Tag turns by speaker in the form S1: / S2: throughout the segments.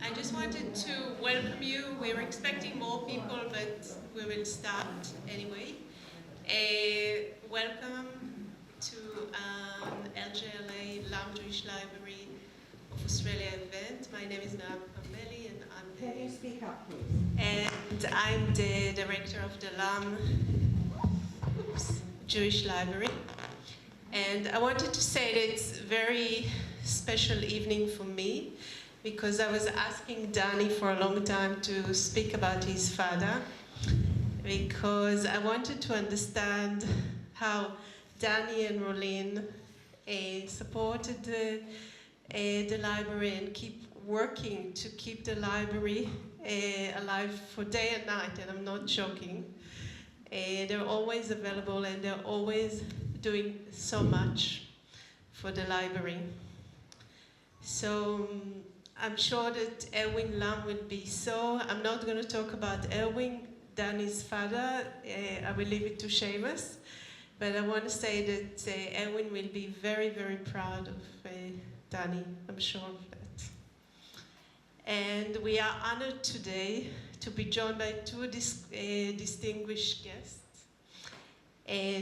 S1: I just wanted to welcome you. We were expecting more people, but we will start anyway. Welcome to LJLA Lamm Jewish Library of Australia event. My name is Naam Carmeli, and I'm
S2: Can you speak up, please?
S1: And I'm the director of the Lamm Jewish Library. And I wanted to say that it's a very special evening for me because I was asking Dranny for a long time to speak about his father, because I wanted to understand how Dranny and Rolene supported the library and keep working to keep the library alive for day and night, and I'm not joking. They're always available and they're always doing so much for the library. So I'm sure that Erwin Lamm will be so. I'm not going to talk about Erwin, Dranny's father. I will leave it to Seumas. But I want to say that Erwin will be very, very proud of Dranny. I'm sure of that. And we are honored today to be joined by two distinguished guests.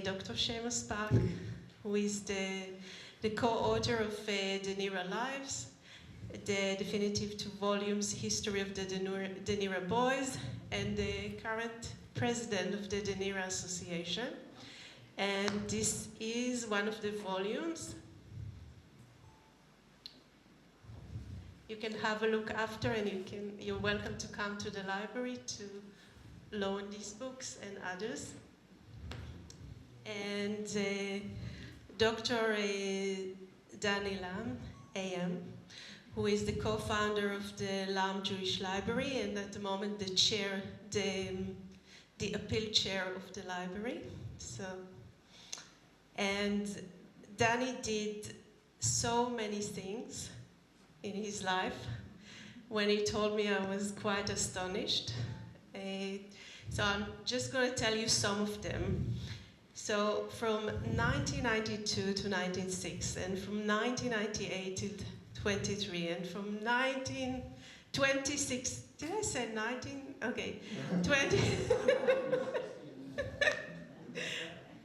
S1: Dr. Seumas Park, who is the co-author of Dunera Lives, the definitive 2 volumes history of the Dunera boys, and the current president of the Dunera Association. And this is one of the volumes. You can have a look after, and you're welcome to come to the library to loan these books and others. And Dr. Erwin Lamm, AM, who is the co-founder of the Lamm Jewish Library, and at the moment the chair, the appeal chair of the library. So, and Dranny did so many things in his life. When he told me, I was quite astonished. So I'm just going to tell you some of them. So from 1992 to 1906, and from 1998 to 23, and from 1926, did I say 19? Okay, 20.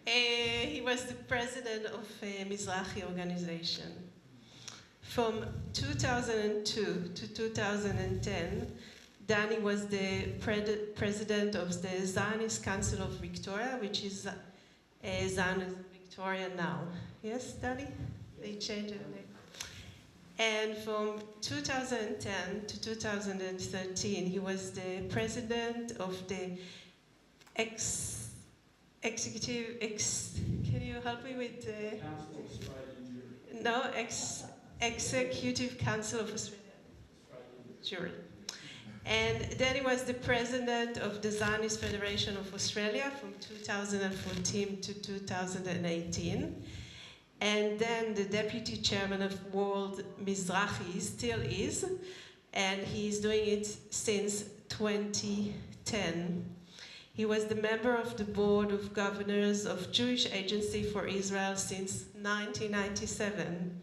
S1: He was the president of a Mizrahi organization. From 2002 to 2010, Dranny was the president of the Zionist Council of Victoria, which is Zionist Victoria now. Yes, Dranny? They changed the name. And from 2010 to 2013, he was the president of the can you help me with the...
S3: Council of Australian Jury.
S1: No, Executive Council of Australia. Jury. And then he was the president of the Zionist Federation of Australia from 2014 to 2018. And then the deputy chairman of World Mizrahi still is, and he's doing it since 2010. He was the member of the board of governors of Jewish Agency for Israel since 1997,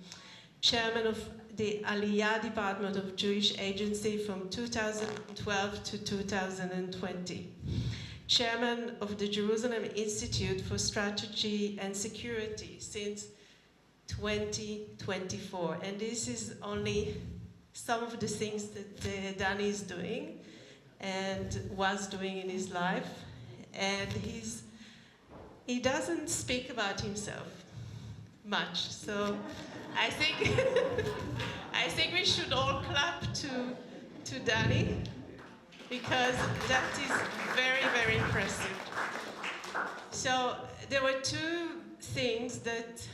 S1: chairman of the Aliyah Department of Jewish Agency from 2012 to 2020, chairman of the Jerusalem Institute for Strategy and Security since 2024. And this is only some of the things that Dranny is doing and was doing in his life. And he doesn't speak about himself much. So I think I think we should all clap to Dranny, because that is very, very impressive. So there were 2 things that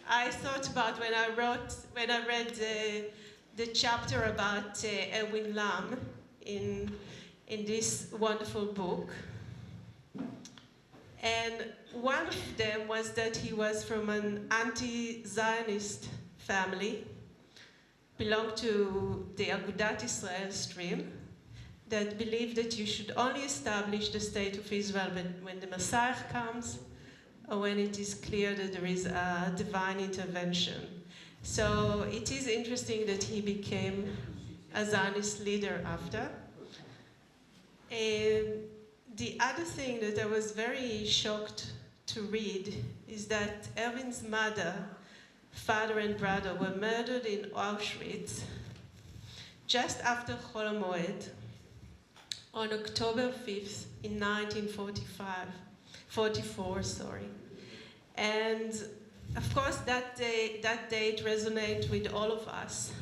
S1: I thought about when I read the chapter about Erwin Lamm in this wonderful book. And one of them was that he was from an anti-Zionist family, belonged to the Agudat Israel stream, that believed that you should only establish the state of Israel when the Messiah comes, or when it is clear that there is a divine intervention. So it is interesting that he became a Zionist leader after. And the other thing that I was very shocked to read is that Erwin's mother, father and brother were murdered in Auschwitz just after Chol HaMoed on October 5th in 1944. And of course that date resonates with all of us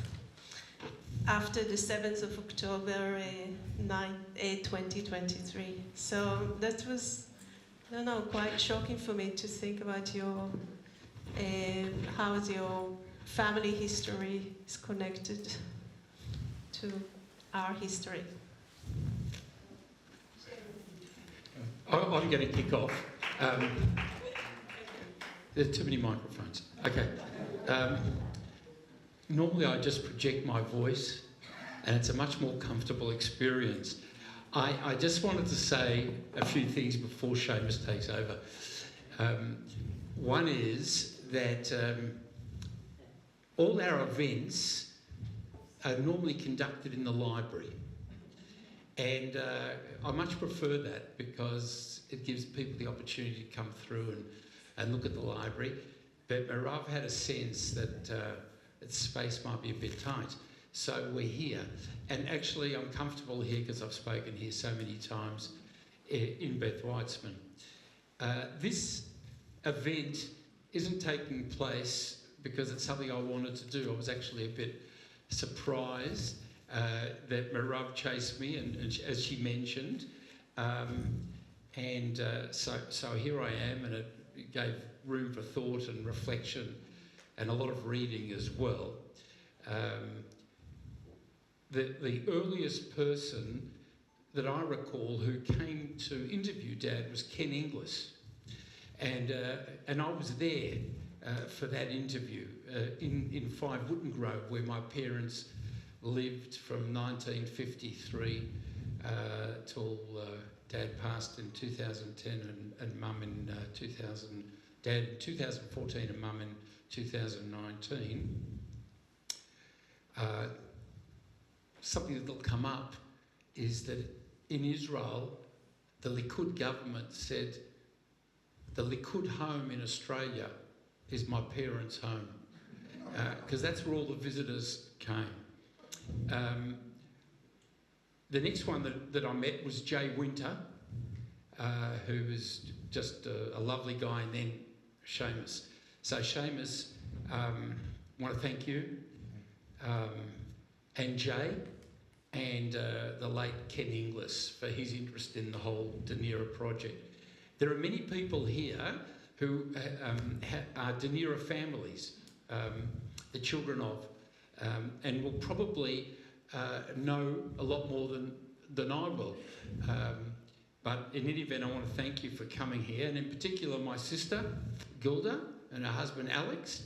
S1: after the 7th of October 2023. So that was, I don't know, quite shocking for me to think about your how your family history is connected to our history.
S2: I'm going to kick off. There are too many microphones. Okay. Normally I just project my voice and it's a much more comfortable experience. I just wanted to say a few things before Seumas takes over. One is that all our events are normally conducted in the library. And I much prefer that because it gives people the opportunity to come through and look at the library. But I've had a sense that its space might be a bit tight. So we're here. And actually I'm comfortable here because I've spoken here so many times in Beth Weizmann. This event isn't taking place because it's something I wanted to do. I was actually a bit surprised that Merav chased me, and as she mentioned, so here I am, and it gave room for thought and reflection, and a lot of reading as well. The earliest person that I recall who came to interview Dad was Ken Inglis, and I was there for that interview in 5 Wooten Grove, where my parents lived from 1953 till Dad passed in 2010 and Mum in 2000. Dad in 2014 and Mum in 2019. Something that'll come up is that in Israel, the Likud government said the Likud home in Australia is my parents' home, because that's where all the visitors came. The next one that I met was Jay Winter, who was just a lovely guy, and then Seumas. So Seumas, want to thank you, and Jay, and the late Ken Inglis for his interest in the whole Dunera project. There are many people here who are Dunera families, the children of, and will probably know a lot more than I will. But in any event, I want to thank you for coming here, and in particular my sister, Gilda, and her husband, Alex,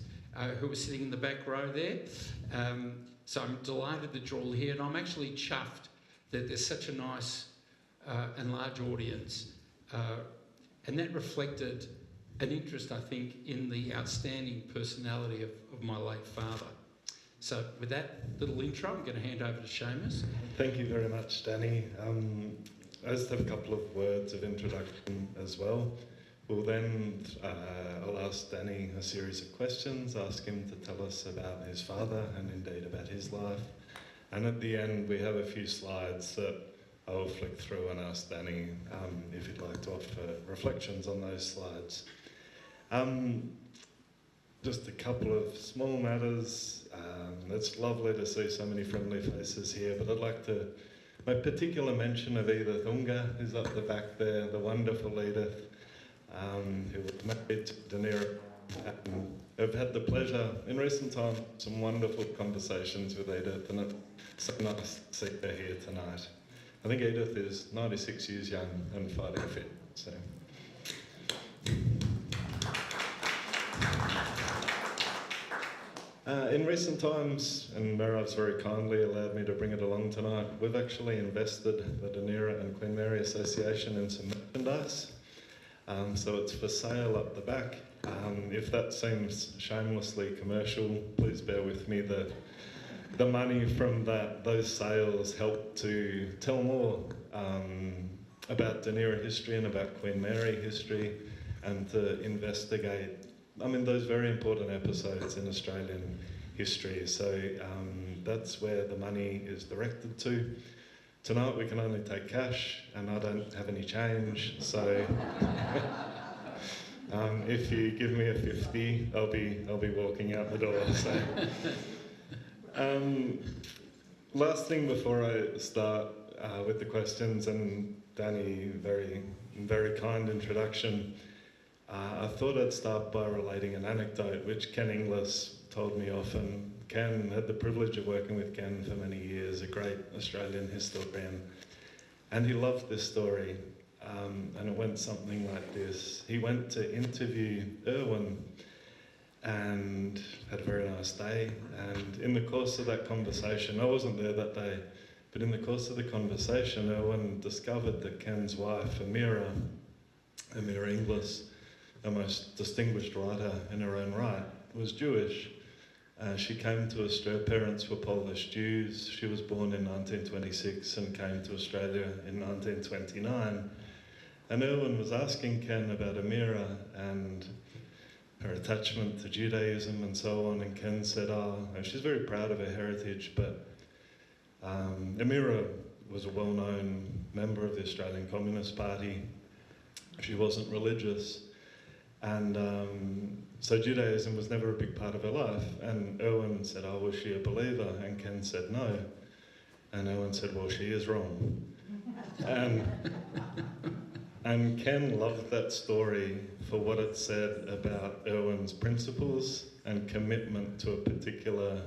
S2: who are sitting in the back row there. So I'm delighted that you're all here, and I'm actually chuffed that there's such a nice and large audience. And that reflected an interest, I think, in the outstanding personality of my late father. So with that little intro, I'm going to hand over to Seumas.
S3: Thank you very much, Dranny. I just have a couple of words of introduction as well. We'll then, I'll ask Dranny a series of questions, ask him to tell us about his father and indeed about his life. And at the end, we have a few slides that I will flick through and ask Dranny if he'd like to offer reflections on those slides. Just a couple of small matters. It's lovely to see so many friendly faces here, but I'd like to make particular mention of Edith Unga, who's up the back there, the wonderful Edith, who was married to Dunera. I've had the pleasure in recent times, some wonderful conversations with Edith, and it's so nice to see her here tonight. I think Edith is 96 years young and fighting fit. So. In recent times, and Merav's very kindly allowed me to bring it along tonight, we've actually invested the Dunera and Queen Mary Association in some merchandise. So it's for sale up the back. If that seems shamelessly commercial, please bear with me. The the money from those sales helped to tell more about Dunera history and about Queen Mary history, and to investigate, those very important episodes in Australian history. So that's where the money is directed to. Tonight we can only take cash, and I don't have any change, so if you give me a 50, I'll be walking out the door. So, last thing before I start with the questions, and Dranny, very kind introduction. I thought I'd start by relating an anecdote which Ken Inglis told me often. Ken had the privilege of working with Ken for many years, a great Australian historian, and he loved this story, and it went something like this. He went to interview Erwin and had a very nice day, and in the course of that conversation, I wasn't there that day, but in the course of the conversation, Erwin discovered that Ken's wife, Amira Inglis, a most distinguished writer in her own right, was Jewish. She came to Australia, parents were Polish Jews. She was born in 1926 and came to Australia in 1929. And Erwin was asking Ken about Amira and her attachment to Judaism and so on, and Ken said, she's very proud of her heritage, but Amira was a well-known member of the Australian Communist Party. She wasn't religious. And so Judaism was never a big part of her life. And Erwin said, was she a believer? And Ken said, no. And Erwin said, well, she is wrong. And Ken loved that story for what it said about Erwin's principles and commitment to a particular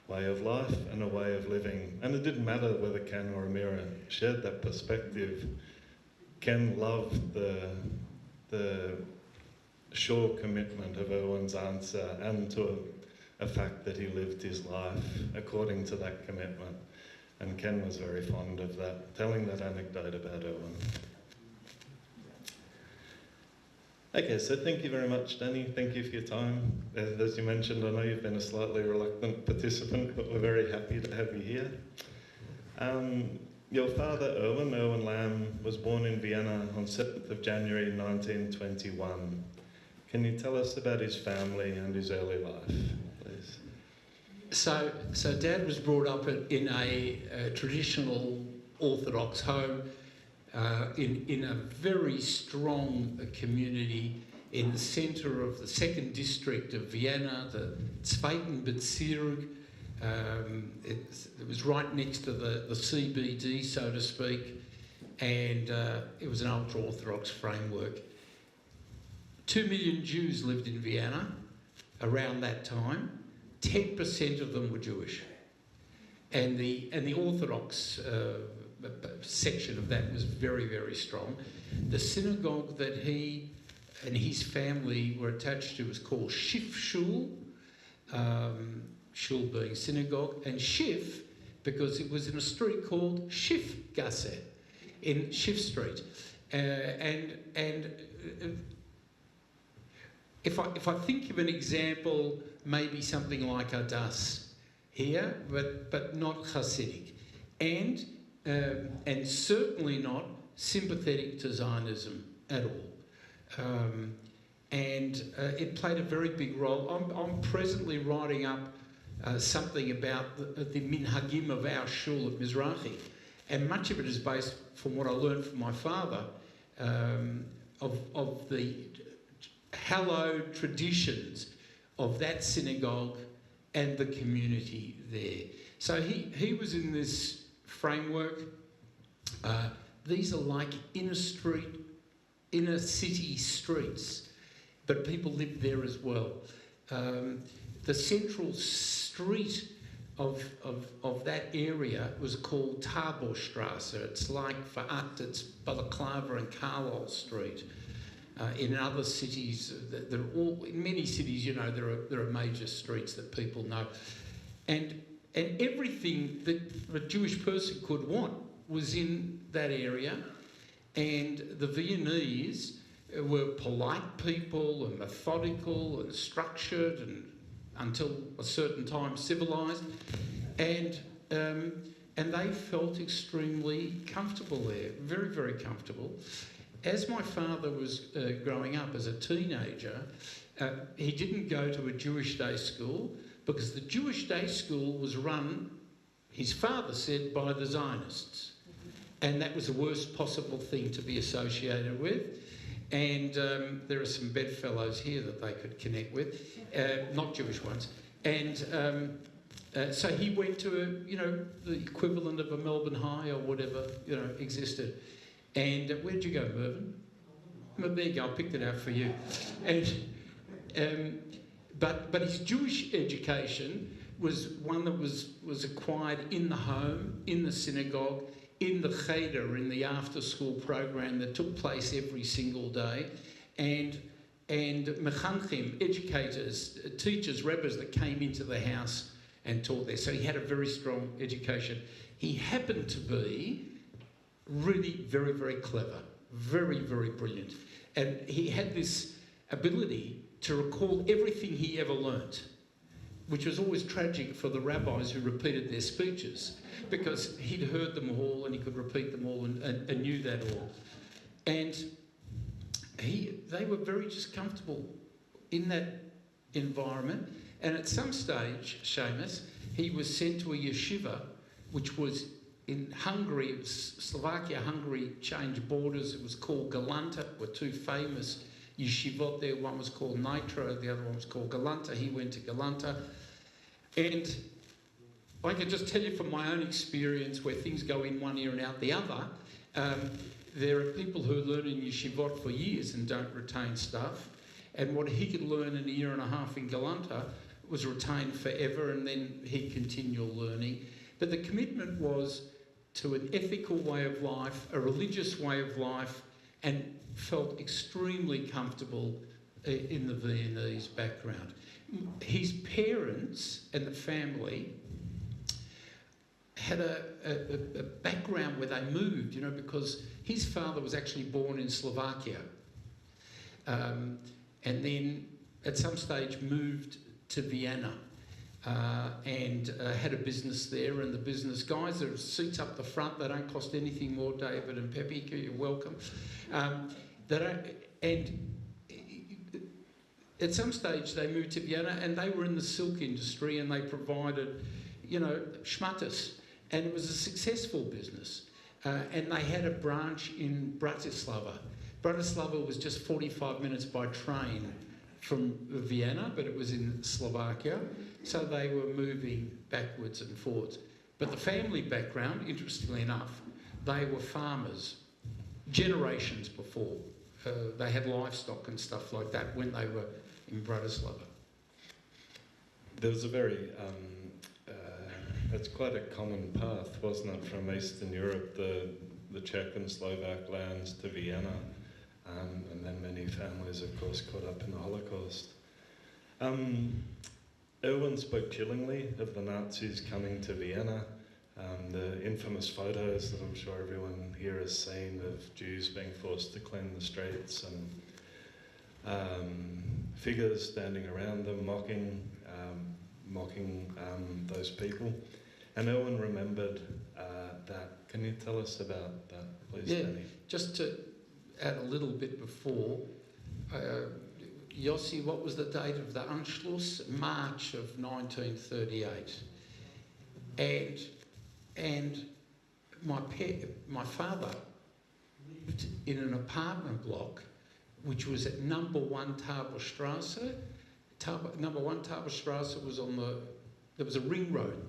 S3: way of life and a way of living. And it didn't matter whether Ken or Amira shared that perspective. Ken loved the sure commitment of Erwin's answer, and to a fact that he lived his life according to that commitment. And Ken was very fond of that, telling that anecdote about Erwin. Okay, so thank you very much, Dranny. Thank you for your time. As you mentioned, I know you've been a slightly reluctant participant, but we're very happy to have you here. Your father, Erwin Lamm, was born in Vienna on 7th of January 1921. Can you tell us about his family and his early life, please?
S2: So Dad was brought up in a traditional Orthodox home in a very strong community in the centre of the 2nd district of Vienna, the Zweiten Bezirk. It was right next to the CBD, so to speak, and it was an ultra-Orthodox framework. 2 million Jews lived in Vienna around that time. 10% of them were Jewish, and the Orthodox section of that was very, very strong. The synagogue that he and his family were attached to was called Schiff Schul, Schul being synagogue, and Schiff because it was in a street called Schiffgasse in Schiff Street, and if I think of an example, maybe something like Adas here, but not Hasidic, and certainly not sympathetic to Zionism at all. It played a very big role. I'm presently writing up something about the minhagim of our shul at Mizrahi, and much of it is based, from what I learned from my father, of the hallowed traditions of that synagogue and the community there. So he was in this framework. These are like inner city streets, but people lived there as well. The central street of that area was called Taborstrasse. It's like for us, it's Balaclava and Carlisle Street. In other cities, in many cities, you know, there are major streets that people know, and everything that a Jewish person could want was in that area. And the Viennese were polite people and methodical and structured and until a certain time civilised. and they felt extremely comfortable there, very, very comfortable. As my father was growing up as a teenager, he didn't go to a Jewish day school because the Jewish day school was run, his father said, by the Zionists. And that was the worst possible thing to be associated with. And there are some bedfellows here that they could connect with, not Jewish ones. And so he went to, the equivalent of a Melbourne High or whatever, existed. And where did you go, Mervyn? Well, there you go, I picked it out for you. And but his Jewish education was one that was acquired in the home, in the synagogue, in the cheder, in the after-school program that took place every single day, and mechanchim, educators, teachers, rebbes that came into the house and taught there. So he had a very strong education. He happened to be really very, very clever, very, very brilliant. And he had this ability to recall everything he ever learnt, which was always tragic for the rabbis who repeated their speeches, because he'd heard them all and he could repeat them all and knew that all. And they were very just comfortable in that environment. And at some stage, Seumas, he was sent to a yeshiva, which was in Hungary. It was Slovakia, Hungary changed borders. It was called Galanta. Were two famous yeshivot there. One was called Nitra, the other one was called Galanta. He went to Galanta. And I can just tell you from my own experience, where things go in one ear and out the other, there are people who learn in yeshivot for years and don't retain stuff. And what he could learn in a year and a half in Galanta was retained forever, and then he'd continue learning. But the commitment was to an ethical way of life, a religious way of life, and felt extremely comfortable in the Viennese background. His parents and the family had a background where they moved, because his father was actually born in Slovakia, and then at some stage moved to Vienna and had a business there. And the business guys, there are seats up the front, they don't cost anything more, David and Pepe, you're welcome. And at some stage they moved to Vienna, and they were in the silk industry, and they provided, schmatters, and it was a successful business. And they had a branch in Bratislava. Bratislava was just 45 minutes by train from Vienna, but it was in Slovakia, so they were moving backwards and forwards. But the family background, interestingly enough, they were farmers generations before. They had livestock and stuff like that when they were in Bratislava.
S3: There was a very, it's quite a common path, wasn't it, from Eastern Europe, the Czech and Slovak lands to Vienna, and then many families, of course, caught up in the Holocaust. Erwin spoke chillingly of the Nazis coming to Vienna. The infamous photos that I'm sure everyone here has seen of Jews being forced to clean the streets, and figures standing around them mocking those people. And Erwin remembered that. Can you tell us about that, please, Dranny?
S2: Just to add a little bit before, Yossi, what was the date of the Anschluss? March of 1938. And my father lived in an apartment block which was at number 1 Taberstrasse. Number 1 Taberstrasse was there was a ring road,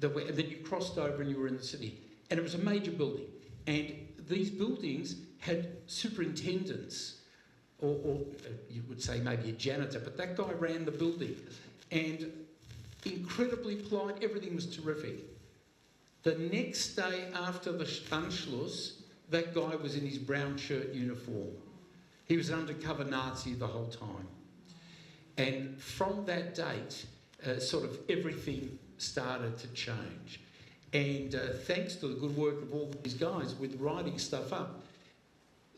S2: and then you crossed over and you were in the city. And it was a major building. And these buildings had superintendents, or you would say maybe a janitor, but that guy ran the building. And incredibly polite, everything was terrific. The next day after the Anschluss, that guy was in his brown shirt uniform. He was an undercover Nazi the whole time. And from that date, sort of everything started to change. And thanks to the good work of all these guys with writing stuff up,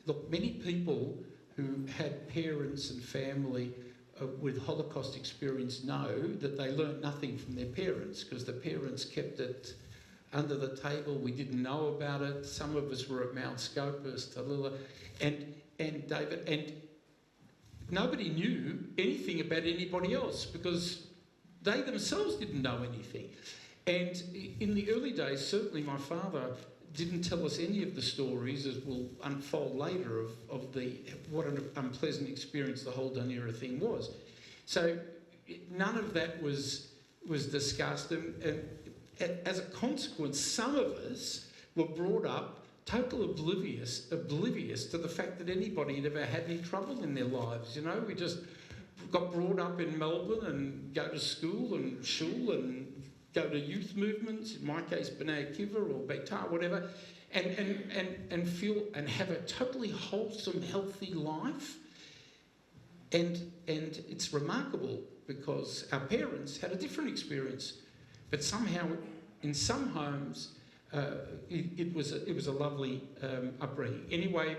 S2: look, many people who had parents and family with Holocaust experience know that they learnt nothing from their parents, because the parents kept it under the table. We didn't know about it. Some of us were at Mount Scopus, Tallulah, and David, and nobody knew anything about anybody else because they themselves didn't know anything. And in the early days, certainly my father didn't tell us any of the stories, as will unfold later, of what an unpleasant experience the whole Dunera thing was. So none of that was discussed, and as a consequence, some of us were brought up totally oblivious to the fact that anybody had ever had any trouble in their lives. You know, we just got brought up in Melbourne and go to school and shul and go to youth movements, in my case B'nai Akiva or Beitar, whatever, and feel and have a totally wholesome, healthy life. And it's remarkable because our parents had a different experience, but somehow in some homes it was a lovely upbringing. Anyway,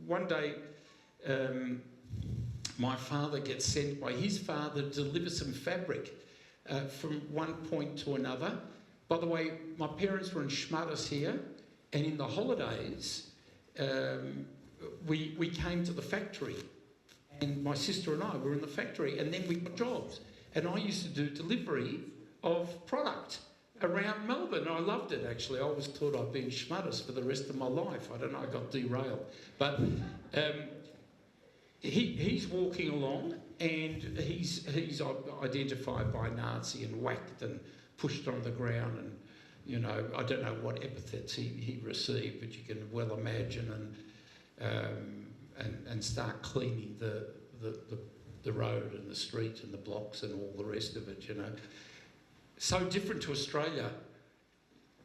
S2: one day my father gets sent by his father to deliver some fabric from one point to another. By the way, my parents were in Schmatters here, and in the holidays we came to the factory, and my sister and I were in the factory, and then we got jobs, and I used to do delivery of product around Melbourne. I loved it, actually. I always thought I'd be in Schmatters for the rest of my life. I don't know, I got derailed. But he's walking along, and he's identified by Nazi and whacked and pushed on the ground, and, you know, I don't know what epithets he received, but you can well imagine, and start cleaning the road and the street and the blocks and all the rest of it, you know. So different to Australia.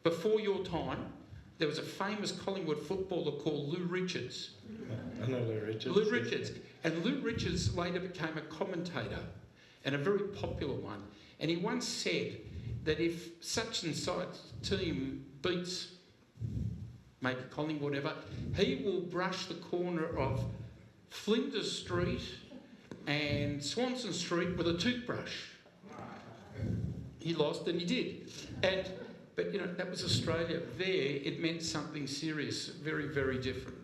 S2: Before your time, there was a famous Collingwood footballer called Lou Richards.
S3: I know Lou Richards.
S2: Lou Richards. And Lou Richards later became a commentator, and a very popular one. And he once said that if such and such team beats maybe Collingwood, whatever, he will brush the corner of Flinders Street and Swanson Street with a toothbrush. He lost, and he did. But you know, that was Australia. There, it meant something serious, very, very different.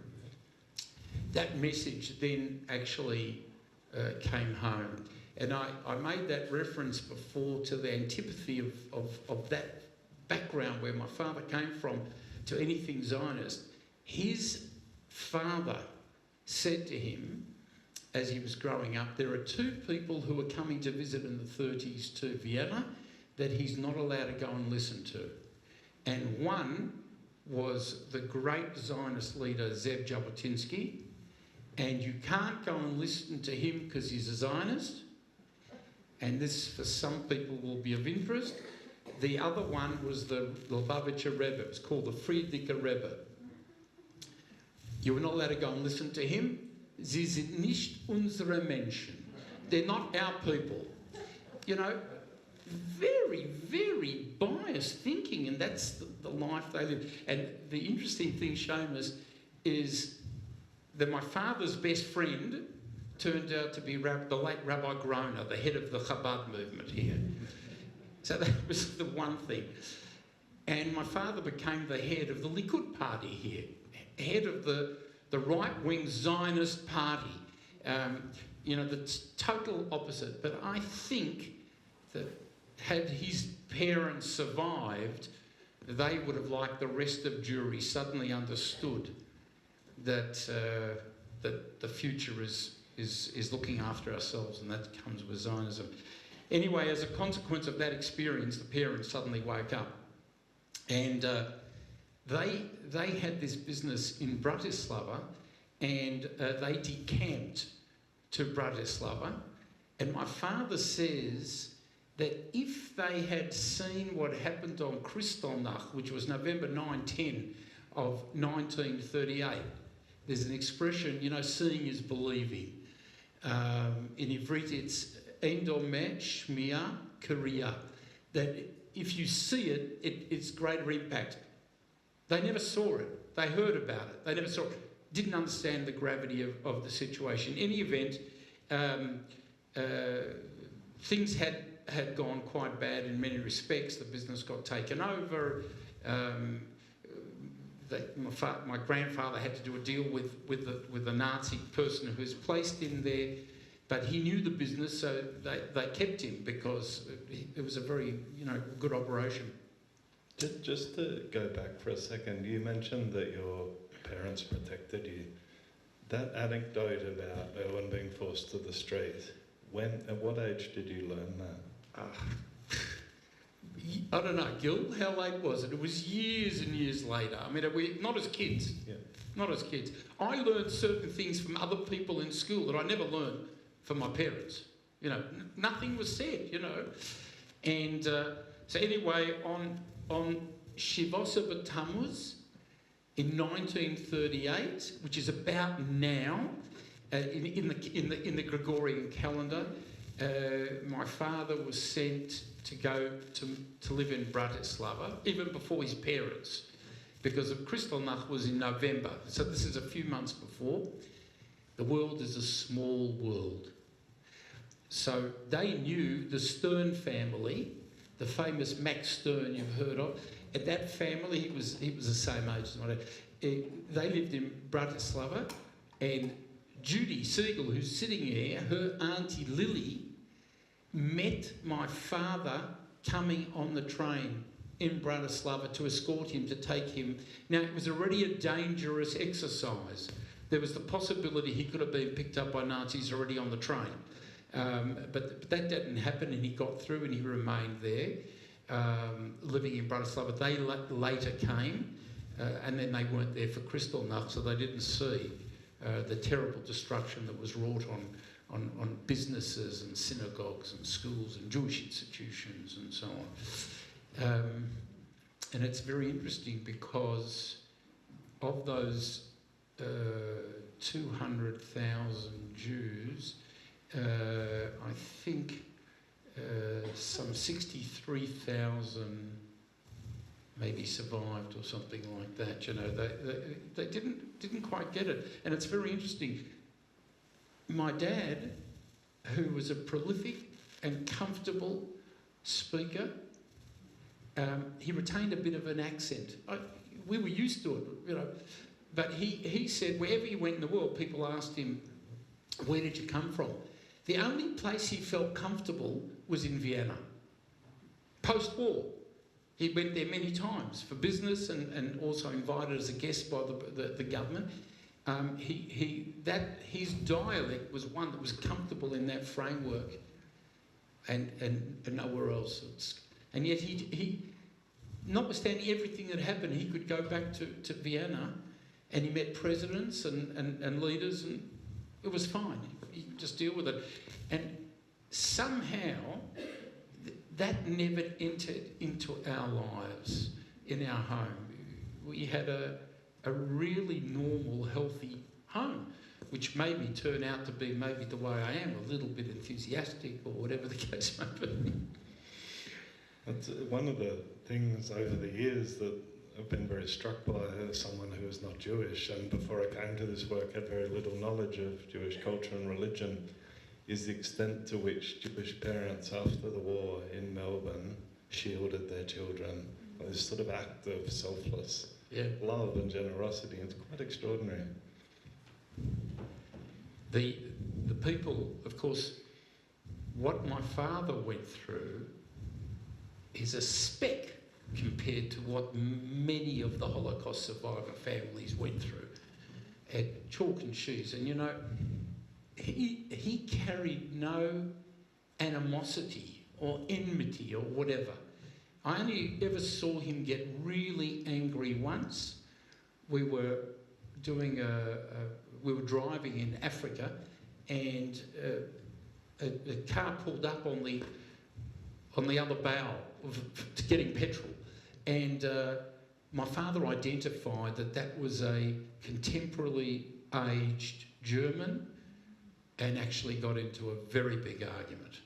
S2: That message then actually came home. And I made that reference before to the antipathy of that background where my father came from to anything Zionist. His father said to him, as he was growing up, there are two people who were coming to visit in the 30s to Vienna that he's not allowed to go and listen to. And one was the great Zionist leader, Zev Jabotinsky, and you can't go and listen to him because he's a Zionist, and this for some people will be of interest. The other one was the Lubavitcher Rebbe. It was called the Friedlicher Rebbe. You were not allowed to go and listen to him. Sie sind nicht unsere Menschen. They're not our people. You know, very, very biased thinking, and that's the life they live. And the interesting thing, Seumas, is that my father's best friend turned out to be the late Rabbi Groner, the head of the Chabad movement here. So that was the one thing. And my father became the head of the Likud party here, head of the right-wing Zionist party. You know, the total opposite. But I think that had his parents survived, they would have, like the rest of Jewry, suddenly understood that the future is looking after ourselves, and that comes with Zionism. Anyway, as a consequence of that experience, the parents suddenly woke up, and they had this business in Bratislava, and they decamped to Bratislava. And my father says that if they had seen what happened on Kristallnacht, which was November 9-10 of 1938, there's an expression, you know, seeing is believing. In Ivrit, it's endome shmia kriya, that if you see it, it's greater impact. They never saw it. They heard about it. They never saw it. Didn't understand the gravity of the situation. In any event, things had gone quite bad in many respects. The business got taken over. My grandfather had to do a deal with the Nazi person who was placed in there, but he knew the business, so they kept him because it was a very good operation.
S3: Just to go back for a second, you mentioned that your parents protected you. That anecdote about Erwin being forced to the street, at what age did you learn that?
S2: I don't know, Gil, how late was it? It was years and years later. I mean, not as kids.
S3: Yeah.
S2: Not as kids. I learned certain things from other people in school that I never learned from my parents. Nothing was said, And so anyway, on Shivasa B'Tammuz in 1938, which is about now, in the Gregorian calendar, my father was sent to go to live in Bratislava, even before his parents, because of Kristallnacht was in November. So this is a few months before. The world is a small world. So they knew the Stern family, the famous Max Stern you've heard of. At that family, he was the same age as my dad. They lived in Bratislava, and Judy Siegel, who's sitting there, her auntie Lily, met my father coming on the train in Bratislava to escort him, to take him. Now, it was already a dangerous exercise. There was the possibility he could have been picked up by Nazis already on the train. But that didn't happen, and he got through and he remained there, living in Bratislava. They later came, and then they weren't there for Kristallnacht, so they didn't see the terrible destruction that was wrought on businesses and synagogues and schools and Jewish institutions and so on. And it's very interesting because of those 200,000 Jews, I think some 63,000 maybe survived or something like that. They didn't quite get it, and it's very interesting. My dad, who was a prolific and comfortable speaker, he retained a bit of an accent. We were used to it, But he said wherever he went in the world, people asked him, "Where did you come from?" The only place he felt comfortable was in Vienna. Post-war, he went there many times for business and also invited as a guest by the government. His dialect was one that was comfortable in that framework, and nowhere else. And yet he, notwithstanding everything that happened, he could go back to Vienna, and he met presidents and leaders, and it was fine. He could just deal with it. And somehow that never entered into our lives in our home. We had a really normal, healthy home, which made me turn out to be maybe the way I am, a little bit enthusiastic or whatever the case may be.
S3: That's one of the things over the years that I've been very struck by as someone who is not Jewish, and before I came to this work had very little knowledge of Jewish culture and religion, is the extent to which Jewish parents after the war in Melbourne shielded their children. This sort of act of selfless love and generosity. It's quite extraordinary.
S2: The people, of course, what my father went through is a speck compared to what many of the Holocaust survivor families went through at chalk and cheese. And he carried no animosity or enmity or whatever. I only ever saw him get really angry once. We were driving in Africa, and a car pulled up on the other bow to getting petrol, and my father identified that was a contemporarily aged German, and actually got into a very big argument.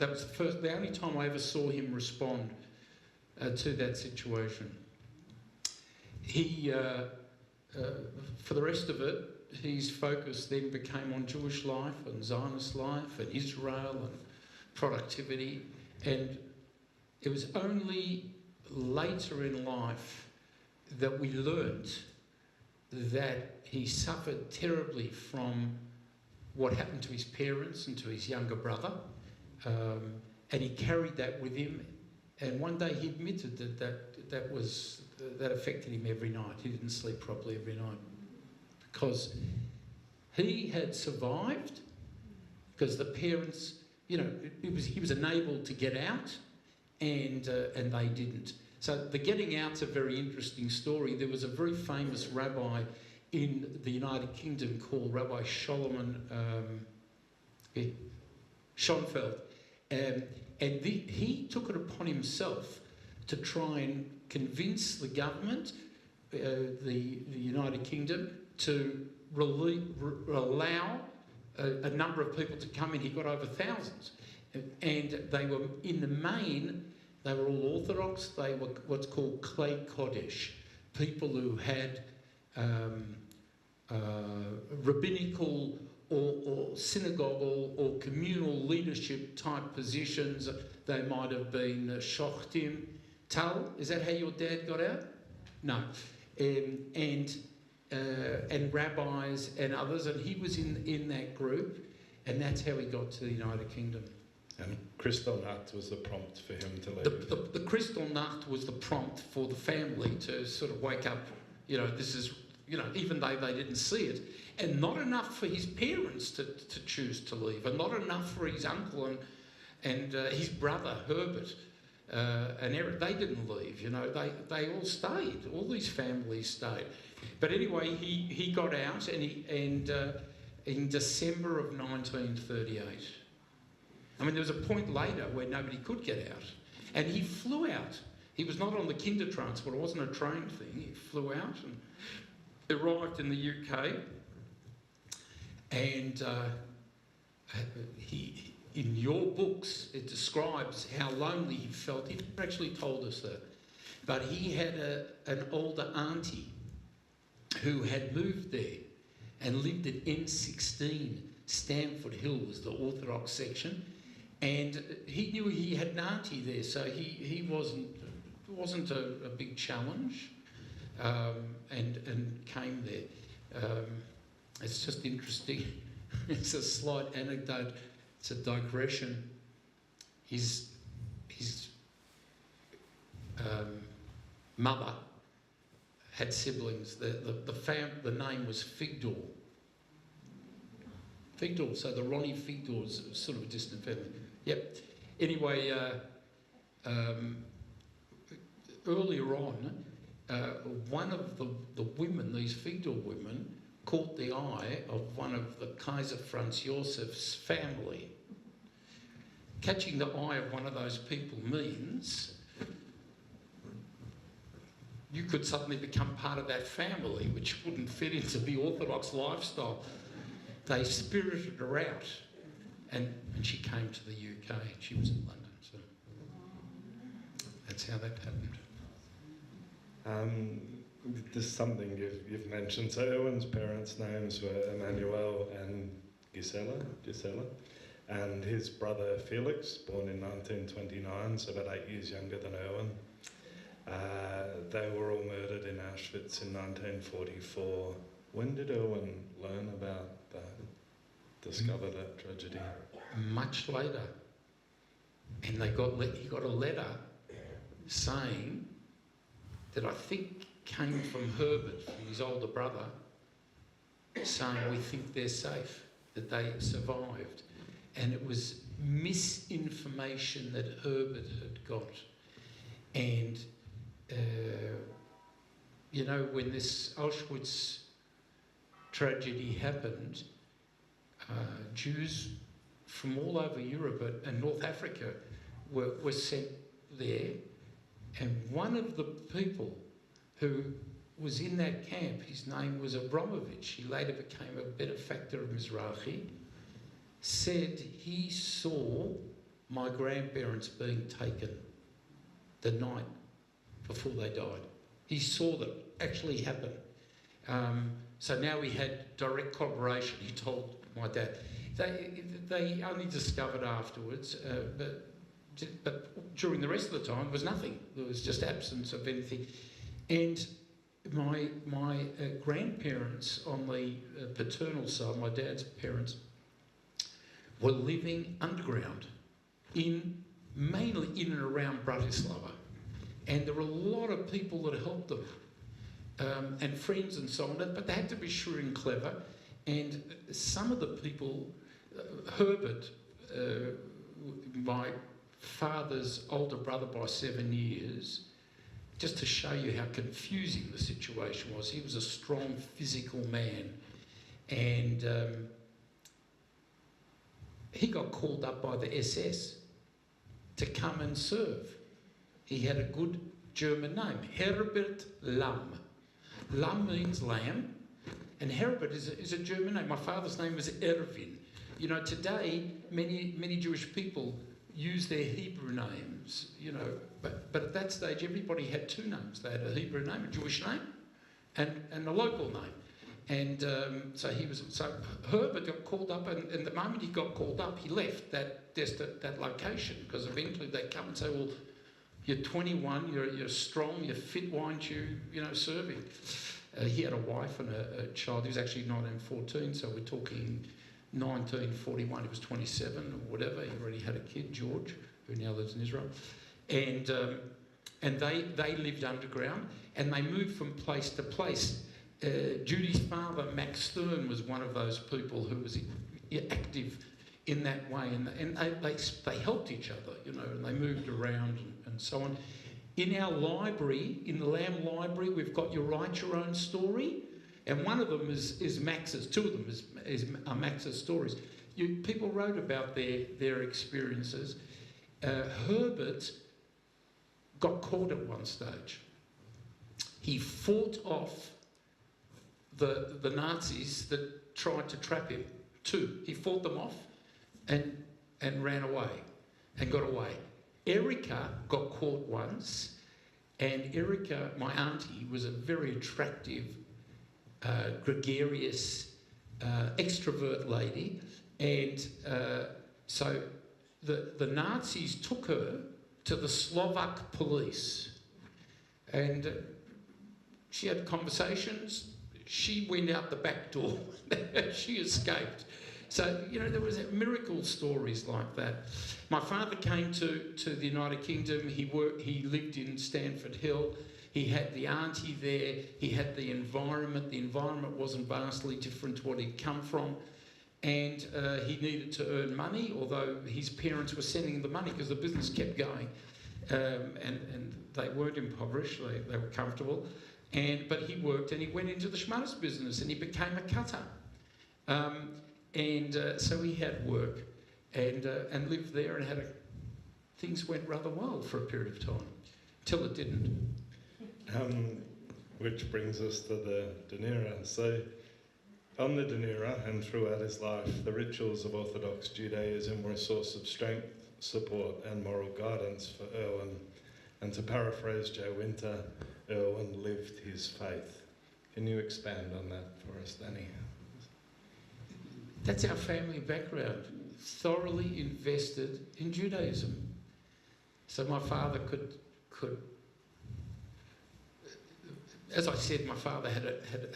S2: That was the only time I ever saw him respond to that situation. He, for the rest of it, his focus then became on Jewish life and Zionist life and Israel and productivity. And it was only later in life that we learnt that he suffered terribly from what happened to his parents and to his younger brother. And he carried that with him. And one day he admitted that affected him every night. He didn't sleep properly every night because he had survived because the parents, you know, he was enabled to get out, and they didn't. So the getting out's a very interesting story. There was a very famous rabbi in the United Kingdom called Rabbi Schonfeld, and he took it upon himself to try and convince the government, the United Kingdom, to allow a number of people to come in. He got over thousands, and they were, in the main, they were all Orthodox. They were what's called Clay Kodesh, people who had rabbinical or synagogal or communal leadership type positions. They might have been shochtim. Tal, is that how your dad got out? No. And rabbis and others, and he was in that group, and that's how he got to the United Kingdom.
S3: And Kristallnacht was the prompt for him to leave.
S2: The Kristallnacht was the prompt for the family to sort of wake up, you know, this is, you know, even though they didn't see it, and not enough for his parents to choose to leave, and not enough for his uncle and his brother Herbert and Eric. They didn't leave, you know, they all stayed. All these families stayed. But anyway, he got out, and in December of 1938. I mean, there was a point later where nobody could get out, and he flew out. He was not on the kinder transport. It wasn't a train thing. He flew out and arrived in the UK, and he, in your books, it describes how lonely he felt. He never actually told us that, but he had an older auntie who had moved there and lived at N16. Stamford Hill was the Orthodox section, and he knew he had an auntie there, so he wasn't a big challenge, and came there. It's just interesting. It's a slight anecdote. It's a digression. His mother had siblings. The name was Figdor. Figdor, so the Ronnie Figdor is sort of a distant family. Yep. Anyway, earlier on, one of the women, these Figdor women, caught the eye of one of the Kaiser Franz Josef's family. Catching the eye of one of those people means you could suddenly become part of that family, which wouldn't fit into the Orthodox lifestyle. They spirited her out, and she came to the UK. She was in London, so that's how that happened.
S3: There's something you've mentioned. So Erwin's parents' names were Emmanuel and Gisela, and his brother Felix, born in 1929, so about 8 years younger than Erwin. They were all murdered in Auschwitz in 1944. When did Erwin learn about that, discover that tragedy?
S2: Much later. And he got a letter saying that I think came from Herbert, from his older brother, saying we think they're safe, that they survived. And it was misinformation that Herbert had got. And, you know, when this Auschwitz tragedy happened, Jews from all over Europe and North Africa were sent there. And one of the people who was in that camp, his name was Abramovich, he later became a benefactor of Mizrahi, said he saw my grandparents being taken the night before they died. He saw that actually happen. So now we had direct corroboration. He told my dad. They only discovered afterwards, but during the rest of the time there was nothing. There was just absence of anything. And my grandparents on the paternal side, my dad's parents, were living underground, mainly in and around Bratislava. And there were a lot of people that helped them, and friends and so on, but they had to be shrewd and clever. And some of the people, Herbert, my father's older brother by 7 years, just to show you how confusing the situation was, he was a strong physical man, and he got called up by the SS to come and serve. He had a good German name, Herbert Lamm. Lamm means lamb, and Herbert is a German name. My father's name was Erwin. You know, today many Jewish people use their Hebrew names, you know, but at that stage everybody had two names. They had a Hebrew name, a Jewish name, and a local name. And so Herbert got called up, and the moment he got called up, he left that location, because eventually they'd come and say, well, you're 21, you're strong, you're fit, why aren't you, serving? He had a wife and a child. He was actually 1914, so we're talking 1941. He was 27 or whatever. He already had a kid, George, who now lives in Israel. And they lived underground, and they moved from place to place. Judy's father, Max Stern, was one of those people who was active in that way, and they helped each other, and they moved around and so on. In our library, in the Lamb Library, we've got You Write Your Own Story, and one of them is Max's. Two of them are Max's stories. People wrote about their experiences. Herbert got caught at one stage. He fought off the Nazis that tried to trap him. He fought them off and ran away and got away. Erica got caught once, and Erica, my auntie, was a very attractive, gregarious, extrovert lady, and so the Nazis took her to the Slovak police, and she had conversations. She went out the back door. She escaped. So, there was miracle stories like that. My father came to the United Kingdom. He lived in Stanford Hill. He had the auntie there. He had the environment. The environment wasn't vastly different to what he'd come from. And he needed to earn money, although his parents were sending him the money because the business kept going. And they weren't impoverished. They were comfortable. But he worked, and he went into the schmutters business, and he became a cutter. So he had work and lived there, and things went rather well for a period of time, till it didn't.
S3: Which brings us to the Dunera. So on the Dunera and throughout his life, the rituals of Orthodox Judaism were a source of strength, support and moral guidance for Erwin. And to paraphrase Joe Winter, Erwin lived his faith. Can you expand on that for us, Danny?
S2: That's our family background, thoroughly invested in Judaism. So my father could as I said, my father had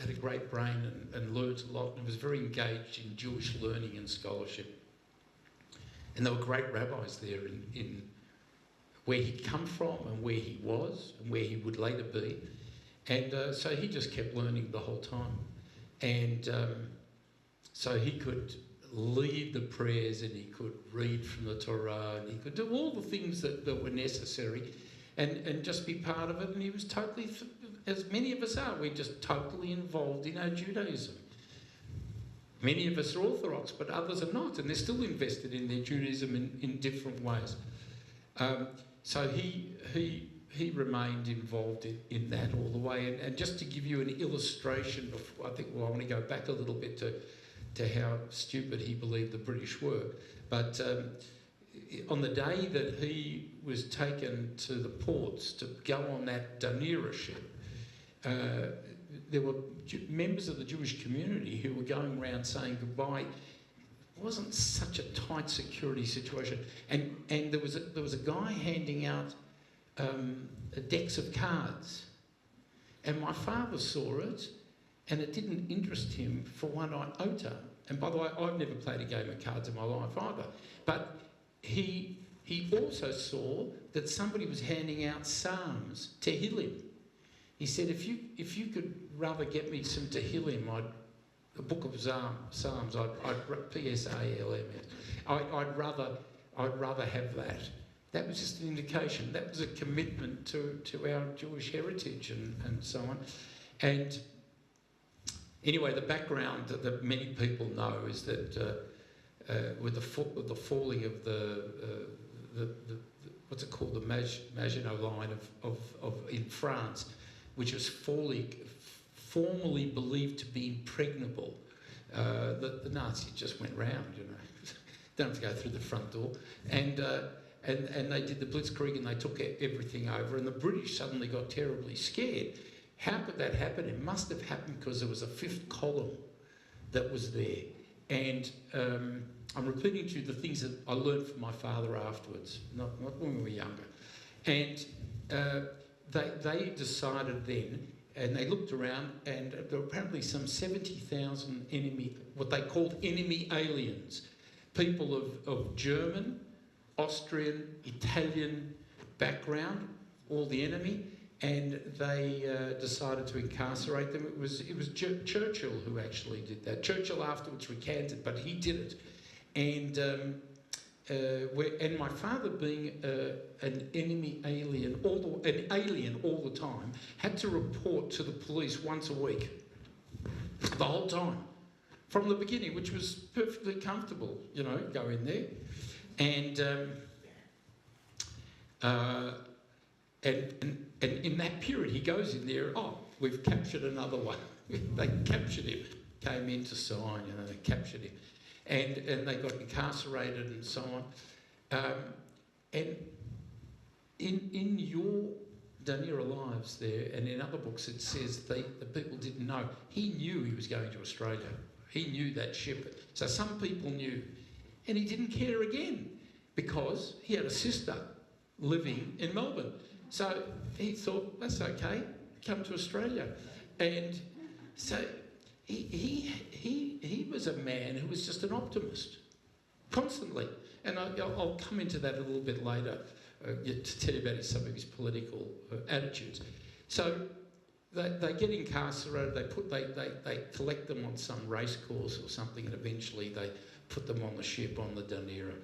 S2: a great brain and learnt a lot, and was very engaged in Jewish learning and scholarship. And there were great rabbis there in where he'd come from and where he was and where he would later be. And so he just kept learning the whole time. And so he could lead the prayers, and he could read from the Torah, and he could do all the things that were necessary and just be part of it. And he was totally, as many of us are, we're just totally involved in our Judaism. Many of us are Orthodox, but others are not, and they're still invested in their Judaism in different ways. So he remained involved in that all the way. And just to give you an illustration, I want to go back a little bit to how stupid he believed the British were. But on the day that he was taken to the ports to go on that Dunera ship, there were members of the Jewish community who were going around saying goodbye. It wasn't such a tight security situation, and there was a guy handing out decks of cards, and my father saw it, and it didn't interest him for one iota. And by the way, I've never played a game of cards in my life either, but he also saw that somebody was handing out Psalms, Tehillim. He said, if you could rather get me some Tehillim, the book of Psalms, P-S-A-L-M-S, I'd rather have that. That was just an indication. That was a commitment to our Jewish heritage and so on. And anyway, the background that many people know is that with the falling of the what's it called, the Maginot Line of in France, which was formerly believed to be impregnable. The Nazis just went round, you know, don't have to go through the front door, and they did the Blitzkrieg and they took everything over, and the British suddenly got terribly scared. How could that happen? It must have happened because there was a fifth column that was there, and I'm repeating to you the things that I learned from my father afterwards, not when we were younger. And they decided then, and they looked around, and there were apparently some 70,000 enemy, what they called enemy aliens, people of German, Austrian, Italian background, all the enemy, and they decided to incarcerate them. It was Churchill who actually did that. Churchill afterwards recanted, but he did it. And my father, being an enemy alien, an alien all the time, had to report to the police once a week, the whole time, from the beginning, which was perfectly comfortable, you know, go in there. And in that period, he goes in there, oh, we've captured another one. They captured him, came in to sign, you know, they captured him. And they got incarcerated and so on. And in your Dunera lives there, and in other books, it says the people didn't know. He knew he was going to Australia. He knew that ship. So some people knew. And he didn't care again because he had a sister living in Melbourne. So he thought, that's okay, come to Australia. And so he was a man who was just an optimist, constantly. And I'll come into that a little bit later to tell you about some of his political attitudes. So they get incarcerated, they collect them on some race course or something, and eventually they put them on the ship on the Dunera.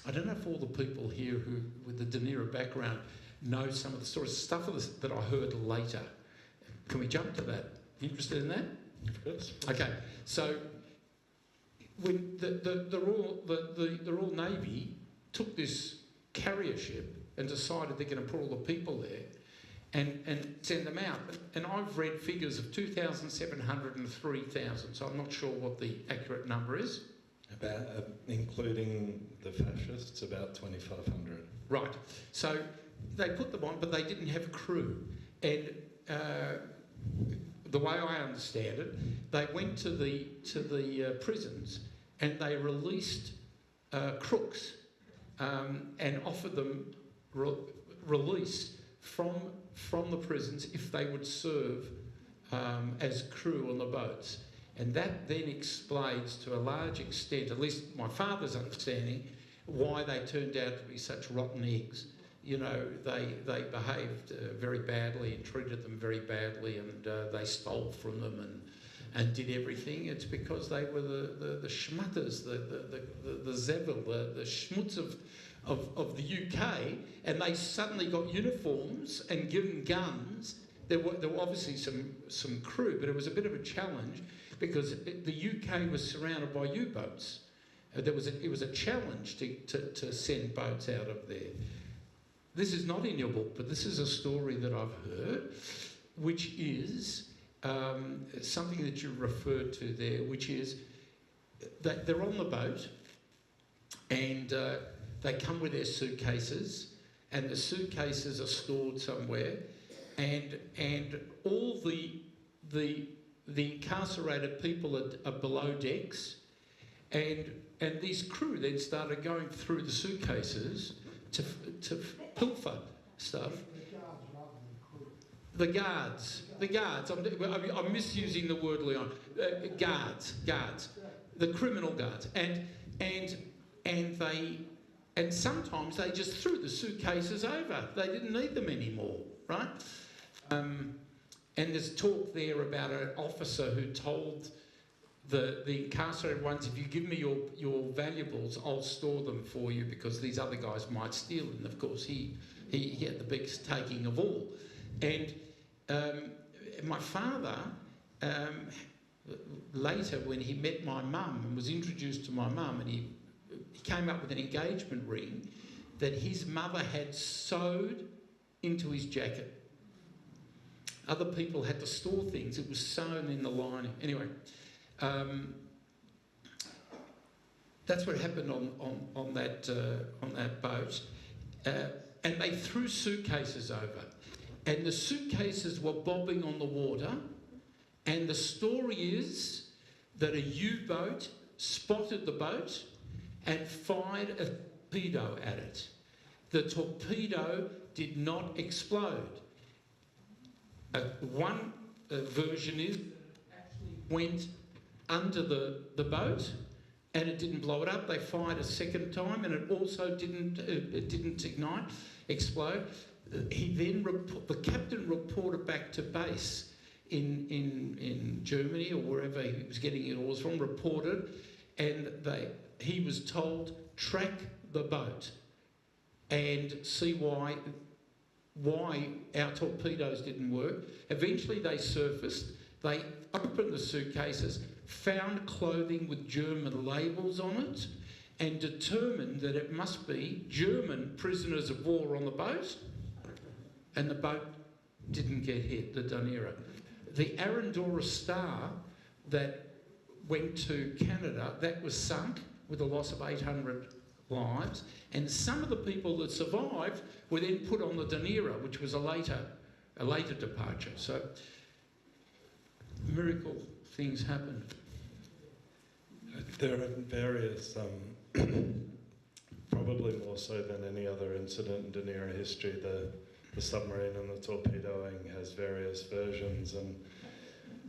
S2: I don't know if all the people here who, with the Dunera background, know some of the stories, stuff that I heard later. Can we jump to that? Interested in that?
S3: Of course.
S2: Okay, so when the Royal Navy took this carrier ship and decided they're going to put all the people there and send them out. And I've read figures of 2,700 and 3,000, so I'm not sure what the accurate number is.
S3: About, including the fascists, about 2,500.
S2: Right. So they put them on, but they didn't have a crew. And the way I understand it, they went to the prisons and they released crooks and offered them release from the prisons if they would serve as crew on the boats. And that then explains to a large extent, at least my father's understanding, why they turned out to be such rotten eggs. You know, they behaved very badly and treated them very badly, and they stole from them and did everything. It's because they were the schmutters, the zevel, the schmutz of the UK, and they suddenly got uniforms and given guns. There were obviously some crew, but it was a bit of a challenge because the UK was surrounded by U-boats. It was a challenge to send boats out of there. This is not in your book, but this is a story that I've heard, which is something that you referred to there, which is that they're on the boat and they come with their suitcases, and the suitcases are stored somewhere, and all the incarcerated people are below decks, and these crew then started going through the suitcases to pilfer stuff. The guards. I'm misusing the word, Leon. Guards. The criminal guards, and sometimes they just threw the suitcases over. They didn't need them anymore, right? And there's talk there about an officer who told the incarcerated ones, if you give me your valuables, I'll store them for you because these other guys might steal them. And of course, he had the biggest taking of all. And my father, later when he met my mum and was introduced to my mum, and he came up with an engagement ring that his mother had sewed into his jacket. Other people had to store things. It was sewn in the lining. Anyway, that's what happened on that boat. And they threw suitcases over. And the suitcases were bobbing on the water. And the story is that a U-boat spotted the boat and fired a torpedo at it. The torpedo did not explode. One version is it actually went under the boat and it didn't blow it up. They fired a second time and it also didn't explode. The captain reported back to base in Germany or wherever he was getting it all from, reported, and he was told, track the boat and see why our torpedoes didn't work. Eventually they surfaced, they opened the suitcases, found clothing with German labels on it, and determined that it must be German prisoners of war on the boat, and the boat didn't get hit, the Dunera. The Arandora Star that went to Canada, that was sunk with a loss of 800 lives, and some of the people that survived were then put on the Dunera, which was a later departure. So miracle things happened.
S3: There are various, probably more so than any other incident in Dunera history, the submarine and the torpedoing has various versions, and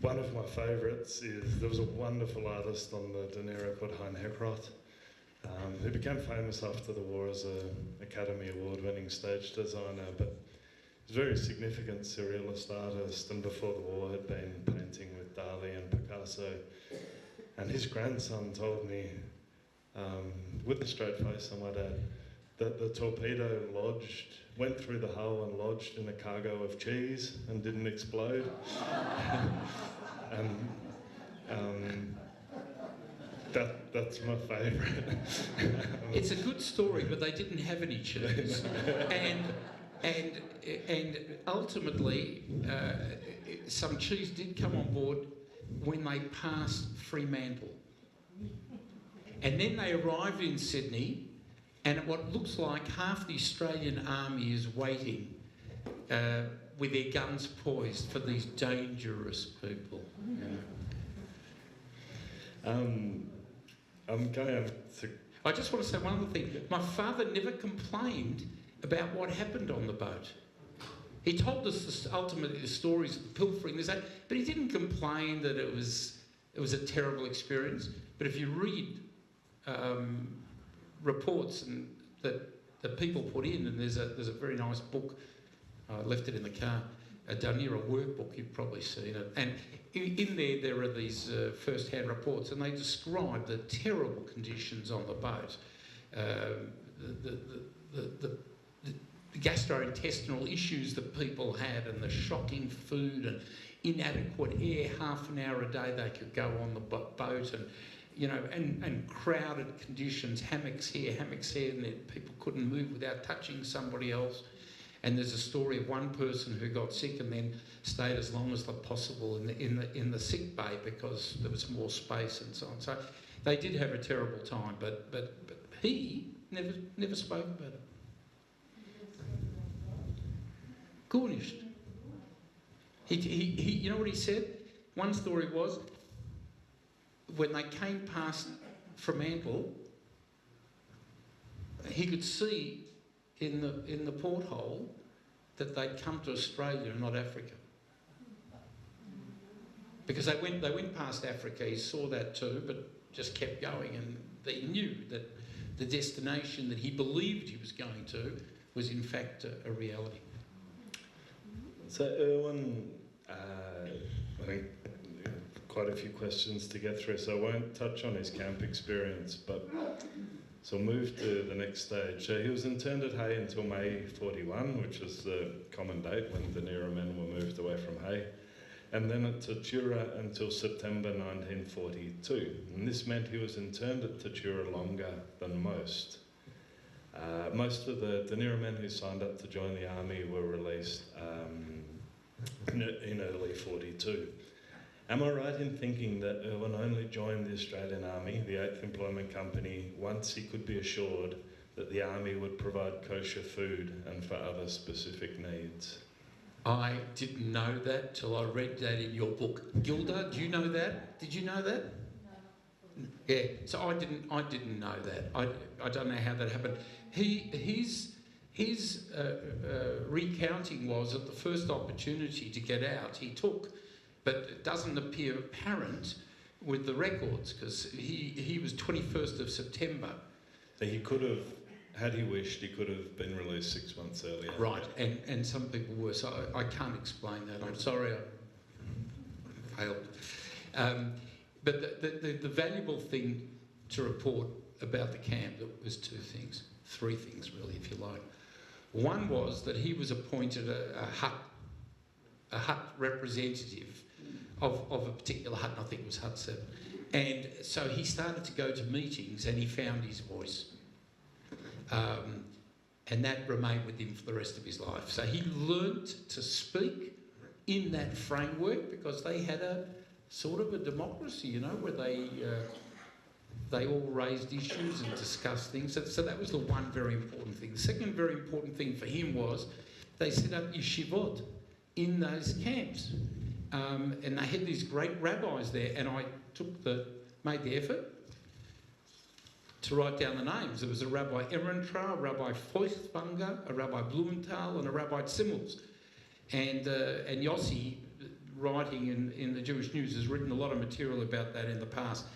S3: one of my favourites is there was a wonderful artist on the Dunera called Hein who became famous after the war as an Academy Award-winning stage designer, but he's a very significant surrealist artist, and before the war had been painting with Dali and Picasso. And his grandson told me, with a straight face I might add, that the torpedo went through the hull and lodged in a cargo of cheese and didn't explode. That's my favourite.
S2: It's a good story, but they didn't have any cheese. and ultimately, some cheese did come on board when they passed Fremantle. And then they arrived in Sydney, and what looks like half the Australian army is waiting with their guns poised for these dangerous people. I just want to say one other thing. My father never complained about what happened on the boat. He told us ultimately the stories of the pilfering, but he didn't complain that it was a terrible experience. But if you read reports that people put in, and there's a very nice book, I left it in the car, a Dunera workbook, you've probably seen it, and in there are these first-hand reports, and they describe the terrible conditions on the boat, the gastrointestinal issues that people had, and the shocking food and inadequate air. Half an hour a day they could go on the boat, and crowded conditions, hammocks here, and people couldn't move without touching somebody else. And there's a story of one person who got sick and then stayed as long as possible in the sick bay because there was more space and so on. So they did have a terrible time, but he never spoke about it. Garnished. You know what he said? One story was, when they came past Fremantle, he could see in the porthole that they'd come to Australia and not Africa. Because they went past Africa, he saw that too, but just kept going, and he knew that the destination that he believed he was going to was in fact a reality.
S3: So Erwin, I think quite a few questions to get through, so I won't touch on his camp experience, but so move to the next stage. So he was interned at Hay until May 41, which is the common date when Dunera men were moved away from Hay, and then at Tatura until September 1942. And this meant he was interned at Tatura longer than most. Most of the Dunera men who signed up to join the army were released in early 42. Am I right in thinking that Erwin only joined the Australian Army, the 8th Employment Company, once he could be assured that the army would provide kosher food and for other specific needs?
S2: I didn't know that till I read that in your book. Gilda, do you know that? Did you know that? No. Yeah, so I didn't know that. I don't know how that happened. His recounting was that the first opportunity to get out he took, but it doesn't appear apparent with the records, because he was 21st of September.
S3: So he could have, had he wished, he could have been released 6 months earlier.
S2: Right, and some people were, so I can't explain that. I'm sorry I failed. But the valuable thing to report about the camp was three things really, if you like. One was that he was appointed a hut representative of a particular hut, and I think it was Hut 7. And so he started to go to meetings and he found his voice. And that remained with him for the rest of his life. So he learnt to speak in that framework, because they had a sort of a democracy, you know, where they all raised issues and discussed things. So that was the one very important thing. The second very important thing for him was they set up yeshivot in those camps. And they had these great rabbis there, and I made the effort to write down the names. There was a Rabbi Ehrentraut, a Rabbi Feuchtwanger, a Rabbi Blumenthal, and a Rabbi Simmels. And Yossi, writing in the Jewish News, has written a lot of material about that in the past.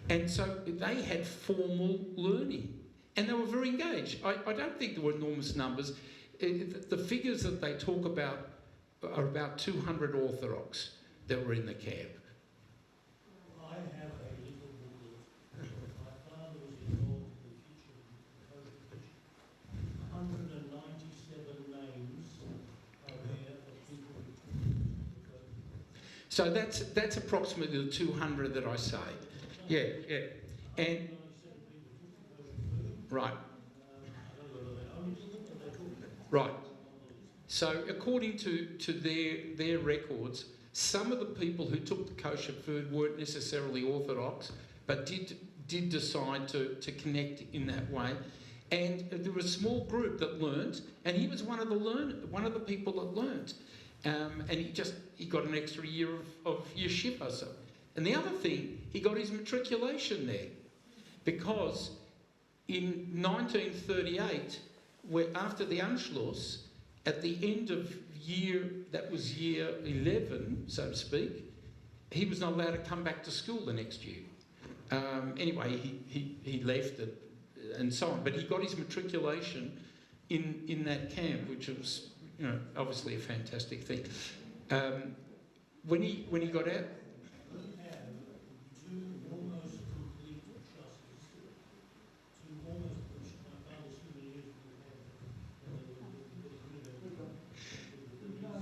S2: And so they had formal learning, and they were very engaged. I don't think there were enormous numbers. The figures that they talk about are about 200 Orthodox that were in the camp.
S4: I have a little booklet. My father was involved in the kitchen, 197 names are there of people who took the
S2: So that's approximately the 200 that I say. Yeah. And right. Right. So according to their records, some of the people who took the kosher food weren't necessarily Orthodox, but did decide to connect in that way. And there was a small group that learnt, and he was one of the people that learnt. And he got an extra year of yeshiva. So. And the other thing, he got his matriculation there, because in 1938, after the Anschluss, at the end of year 11, so to speak, he was not allowed to come back to school the next year. Anyway, he left it and so on, but he got his matriculation in that camp, which was, you know, obviously a fantastic thing. When he got out.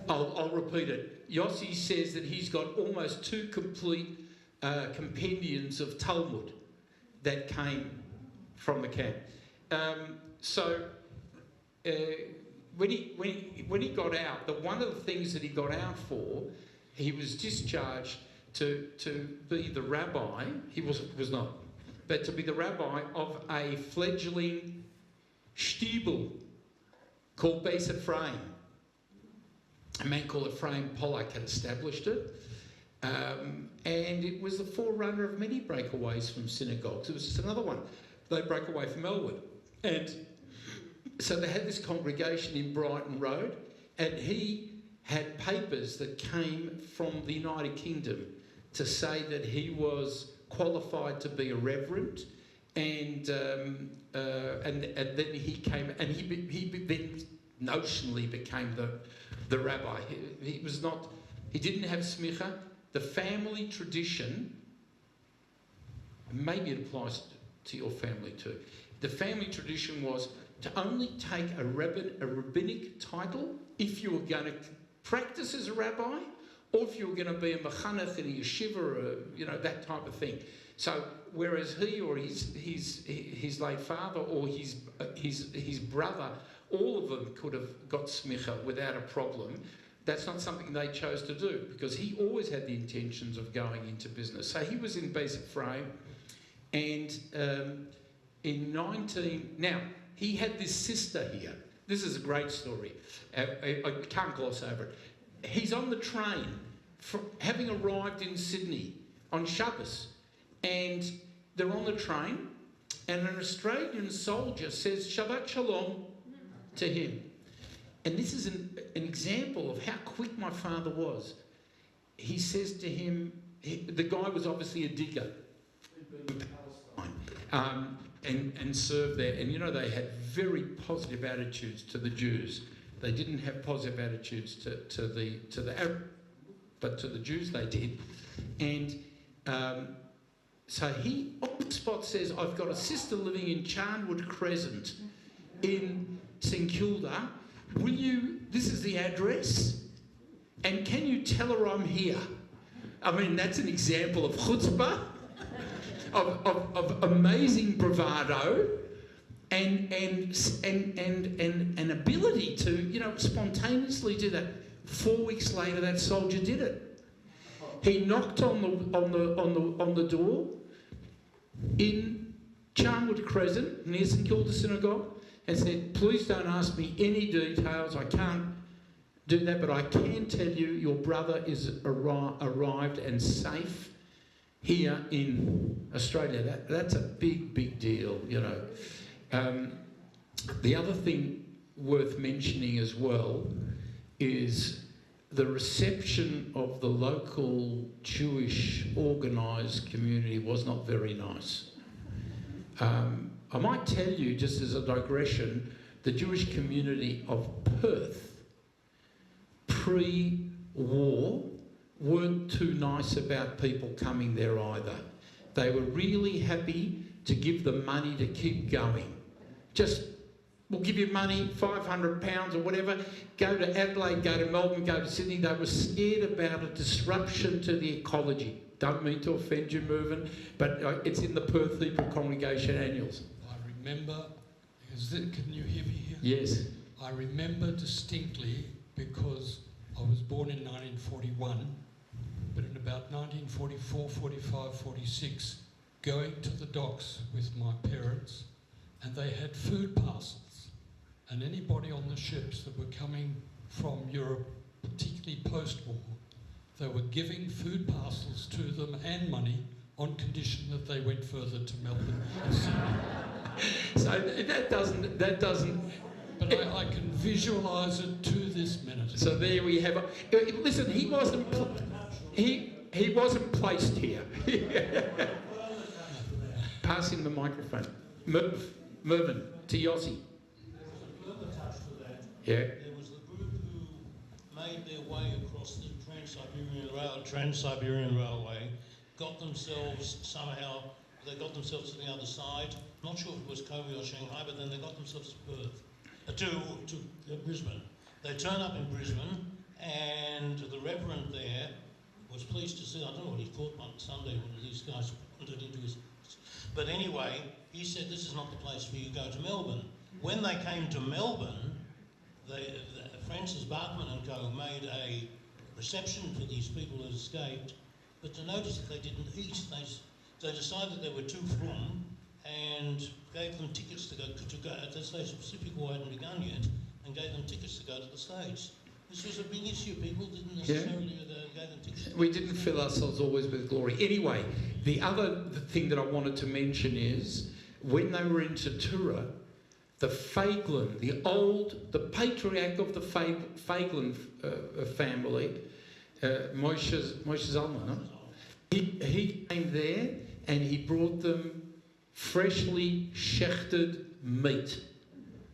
S2: I'll repeat it. Yossi says that he's got almost 2 complete compendiums of Talmud that came from the camp. When he got out, one of the things that he got out for, he was discharged to be the rabbi. He was not, but to be the rabbi of a fledgling shtibel called Beis Ephraim. a man called Ephraim Pollack had established it. And it was the forerunner of many breakaways from synagogues. It was just another one. They broke away from Melbourne. And so they had this congregation in Brighton Road, and he had papers that came from the United Kingdom to say that he was qualified to be a reverend, and then he came, and he then notionally became the rabbi. He was not. He didn't have smicha. The family tradition, maybe it applies to your family too. The family tradition was to only take a rabbinic title if you were going to practice as a rabbi, or if you were going to be a mechanech in a yeshiva, or that type of thing. So whereas he or his late father or his brother, all of them could have got smicha without a problem. That's not something they chose to do, because he always had the intentions of going into business. So he was in basic frame, and now he had this sister here. This is a great story. I can't gloss over it. He's on the train, having arrived in Sydney on Shabbos, and they're on the train, and an Australian soldier says Shabbat Shalom to him. And this is an example of how quick my father was. He says to him, the guy was obviously a digger in Palestine, and served there. And they had very positive attitudes to the Jews. They didn't have positive attitudes to the Arab, but to the Jews they did. And so he on the spot says, I've got a sister living in Charnwood Crescent in St Kilda. This is the address, and can you tell her I'm here? I mean, that's an example of chutzpah, of amazing bravado, and ability to, spontaneously do that. 4 weeks later, that soldier did it. He knocked on the door in Charnwood Crescent, near St Kilda Synagogue, and said, please don't ask me any details, I can't do that, but I can tell you your brother is arrived and safe here in Australia. That's a big deal, The other thing worth mentioning as well is the reception of the local Jewish organised community was not very nice. I might tell you, just as a digression, the Jewish community of Perth, pre-war, weren't too nice about people coming there either. They were really happy to give them money to keep going. Just, we'll give you money, £500 or whatever, go to Adelaide, go to Melbourne, go to Sydney. They were scared about a disruption to the ecology. Don't mean to offend you, Mervyn, but it's in the Perth Hebrew Congregation Annuals.
S5: I remember, can you hear me here?
S2: Yes.
S5: I remember distinctly because I was born in 1941, but in about 1944, 45, 46, going to the docks with my parents, and they had food parcels, and anybody on the ships that were coming from Europe, particularly post-war, they were giving food parcels to them and money on condition that they went further to Melbourne and Sydney.
S2: So that doesn't.
S5: But I can visualise it to this minute.
S2: So there we have. Listen, he wasn't placed here. Pass him the microphone. Mervyn, to Yossi.
S4: There's a further touch to that.
S2: Yeah.
S4: There was the group who made their way across the Trans-Siberian Railway, got themselves somehow, they got themselves to the other side. Not sure if it was Kobe or Shanghai, but then they got themselves to Perth, to Brisbane. They turn up in Brisbane, and the Reverend there was pleased to see, I don't know what he thought on Sunday when these guys wandered into his... But anyway, he said, this is not the place for you, go to Melbourne. When they came to Melbourne, Francis Bachman and co. made a reception for these people who had escaped, but to notice that they didn't eat, they decided they were too frum and gave them tickets to go, at that stage the Pacific War hadn't begun yet, and gave them tickets to go to the States. This was a big issue. People didn't necessarily go and teach.
S2: We didn't fill ourselves always with glory. Anyway, the thing that I wanted to mention is when they were in Tatura, the Feiglin, the patriarch of the Feiglin family, Moshe Zalman, he came there and he brought them freshly shechted meat.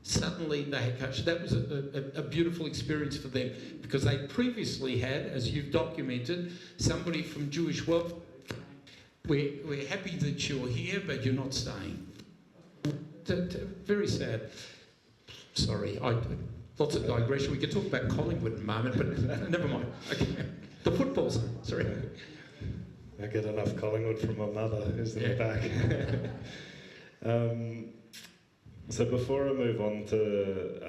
S2: Suddenly they had kosher. That was a beautiful experience for them because they previously had, as you've documented, somebody from Jewish welfare. We're happy that you're here, but you're not staying. Very sad. Sorry, lots of digression. We could talk about Collingwood in a moment, but never mind. Okay. The footballs. Sorry.
S3: I get enough Collingwood from my mother, who's in the back. So before I move on to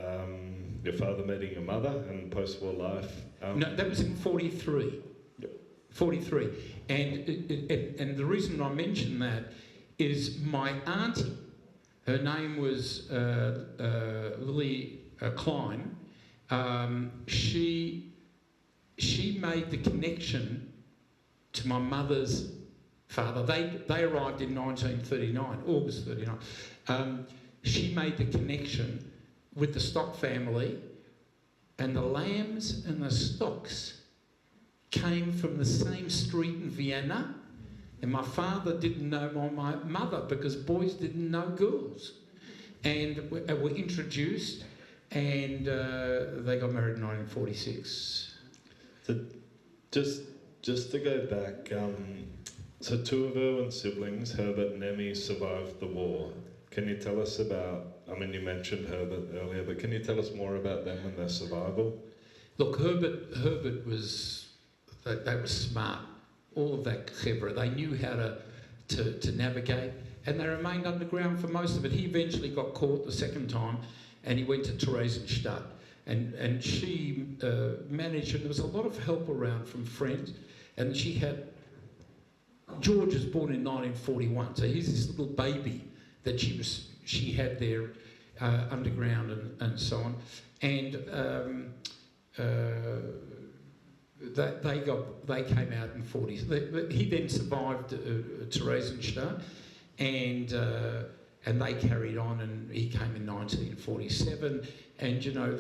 S3: your father meeting your mother and post-war life...
S2: no, that was in 43.
S3: Yep.
S2: 43. And the reason I mention that is my auntie, her name was Lily Klein, she made the connection to my mother's father. They arrived in 1939, August 39. She made the connection with the Stock family, and the Lambs and the Stocks came from the same street in Vienna, and my father didn't know my mother because boys didn't know girls, and were introduced, and they got married in 1946.
S3: So just to go back, so two of Erwin's siblings, Herbert and Emmy, survived the war. Can you tell us about, I mean, you mentioned Herbert earlier, but can you tell us more about them and their survival?
S2: Look, Herbert was, they were smart. All of that clever. They knew how to navigate, and they remained underground for most of it. He eventually got caught the second time, and he went to Theresienstadt, and she managed, and there was a lot of help around from friends, and she had, George was born in 1941, so he's this little baby that she had there underground and so on, and they came out in 40s. He then survived Theresienstadt, and they carried on, and he came in 1947. And you know,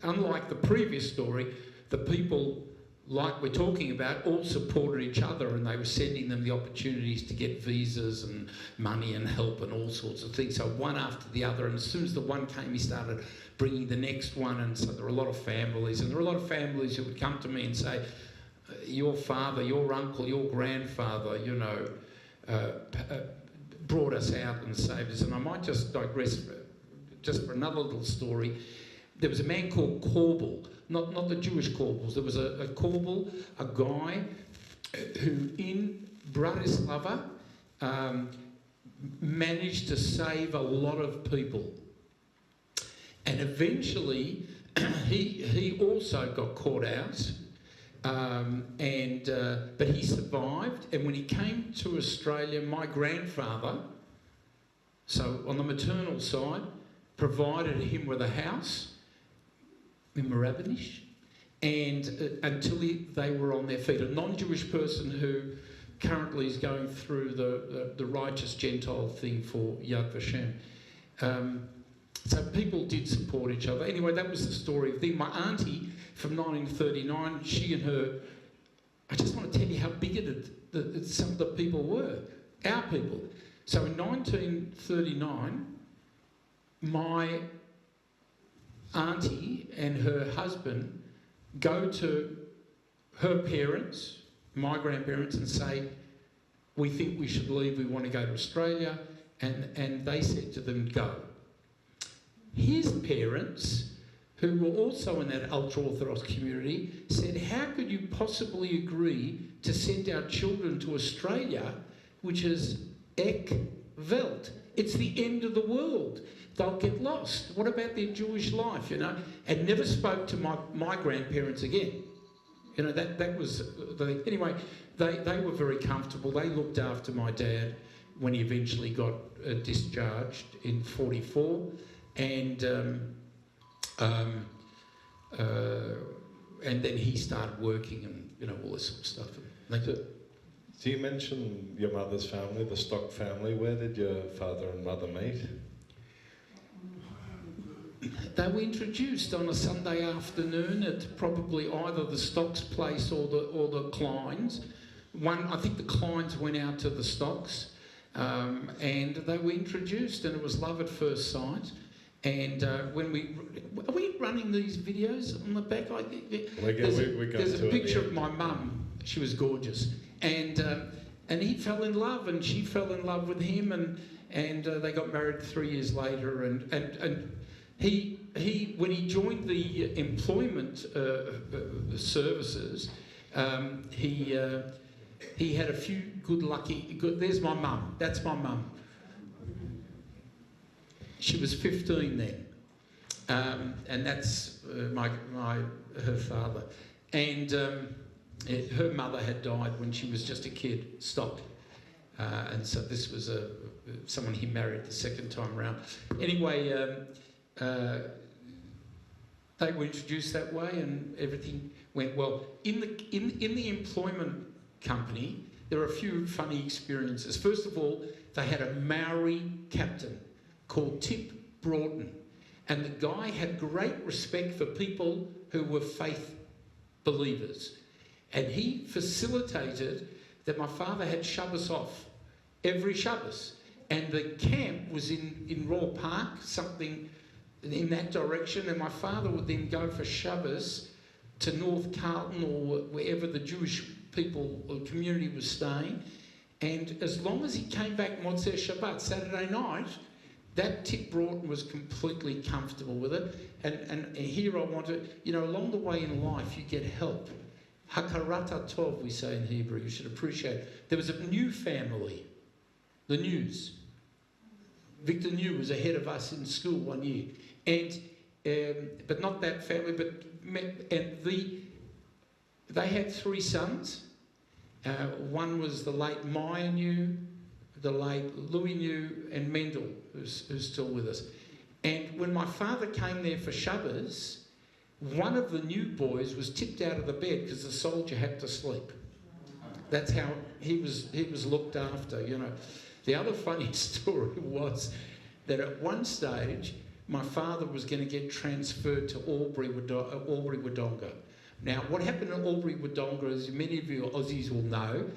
S2: unlike the previous story, the people like we're talking about all supported each other, and they were sending them the opportunities to get visas and money and help and all sorts of things. So one after the other, and as soon as the one came, he started bringing the next one, and so there were a lot of families, and there were a lot of families who would come to me and say, your father, your uncle, your grandfather, you know, brought us out and saved us. And I might just digress just for another little story. There was a man called Korbel, not the Jewish Korbels. There was a Korbel, a guy who in Bratislava managed to save a lot of people. And eventually, he also got caught out, but he survived. And when he came to Australia, my grandfather, so on the maternal side, provided him with a house in Mirabinish, and until they were on their feet. A non-Jewish person who currently is going through the righteous Gentile thing for Yad Vashem. So people did support each other. Anyway, that was the story of them. My auntie from 1939, she and her, I just want to tell you how bigoted some of the people were, our people. So in 1939, my auntie and her husband go to her parents, my grandparents, and say, we think we should leave, we want to go to Australia, and they said to them, go. His parents, who were also in that ultra-Orthodox community, said, how could you possibly agree to send our children to Australia, which is Ek Welt? It's the end of the world. They'll get lost. What about their Jewish life, you know? And never spoke to my grandparents again. You know, that was... Anyway, they were very comfortable. They looked after my dad when he eventually got discharged in 44. And and then he started working and, you know, all this sort of stuff.
S3: So you mentioned your mother's family, the Stock family. Where did your father and mother meet?
S2: They were introduced on a Sunday afternoon at probably either the Stocks place or the Kleins. I think the Kleins went out to the Stocks, and they were introduced, and it was love at first sight. And are we running these videos on the back? There's a picture of my mum. She was gorgeous, and he fell in love, and she fell in love with him, and they got married 3 years later, and he when he joined the employment services, he had a few good. There's my mum. That's my mum. She was 15 then, and that's her father, and her mother had died when she was just a kid, Stock, and so this was someone he married the second time around. Anyway, they were introduced that way, and everything went well. In the employment company, there were a few funny experiences. First of all, they had a Maori captain called Tip Broughton, and the guy had great respect for people who were faith believers, and he facilitated that my father had Shabbos off every Shabbos, and the camp was in Royal Park, something in that direction, and my father would then go for Shabbos to North Carlton or wherever the Jewish people or community was staying, and as long as he came back Motzei Shabbat, Saturday night, that Tip Broughton was completely comfortable with it. And here I want to, you know, along the way in life you get help. Hakarata tov, we say in Hebrew, you should appreciate. There was a new family, the News. Victor New was ahead of us in school one year. And, but not that family, they had 3 sons. One was the late Maya New, the late Louis New, and Mendel, who's still with us. And when my father came there for Shabbos, one of the new boys was tipped out of the bed because the soldier had to sleep. That's how he was looked after, you know. The other funny story was that at one stage, my father was going to get transferred to Albury Wodonga. Now, what happened at Albury Wodonga, as many of you Aussies will know,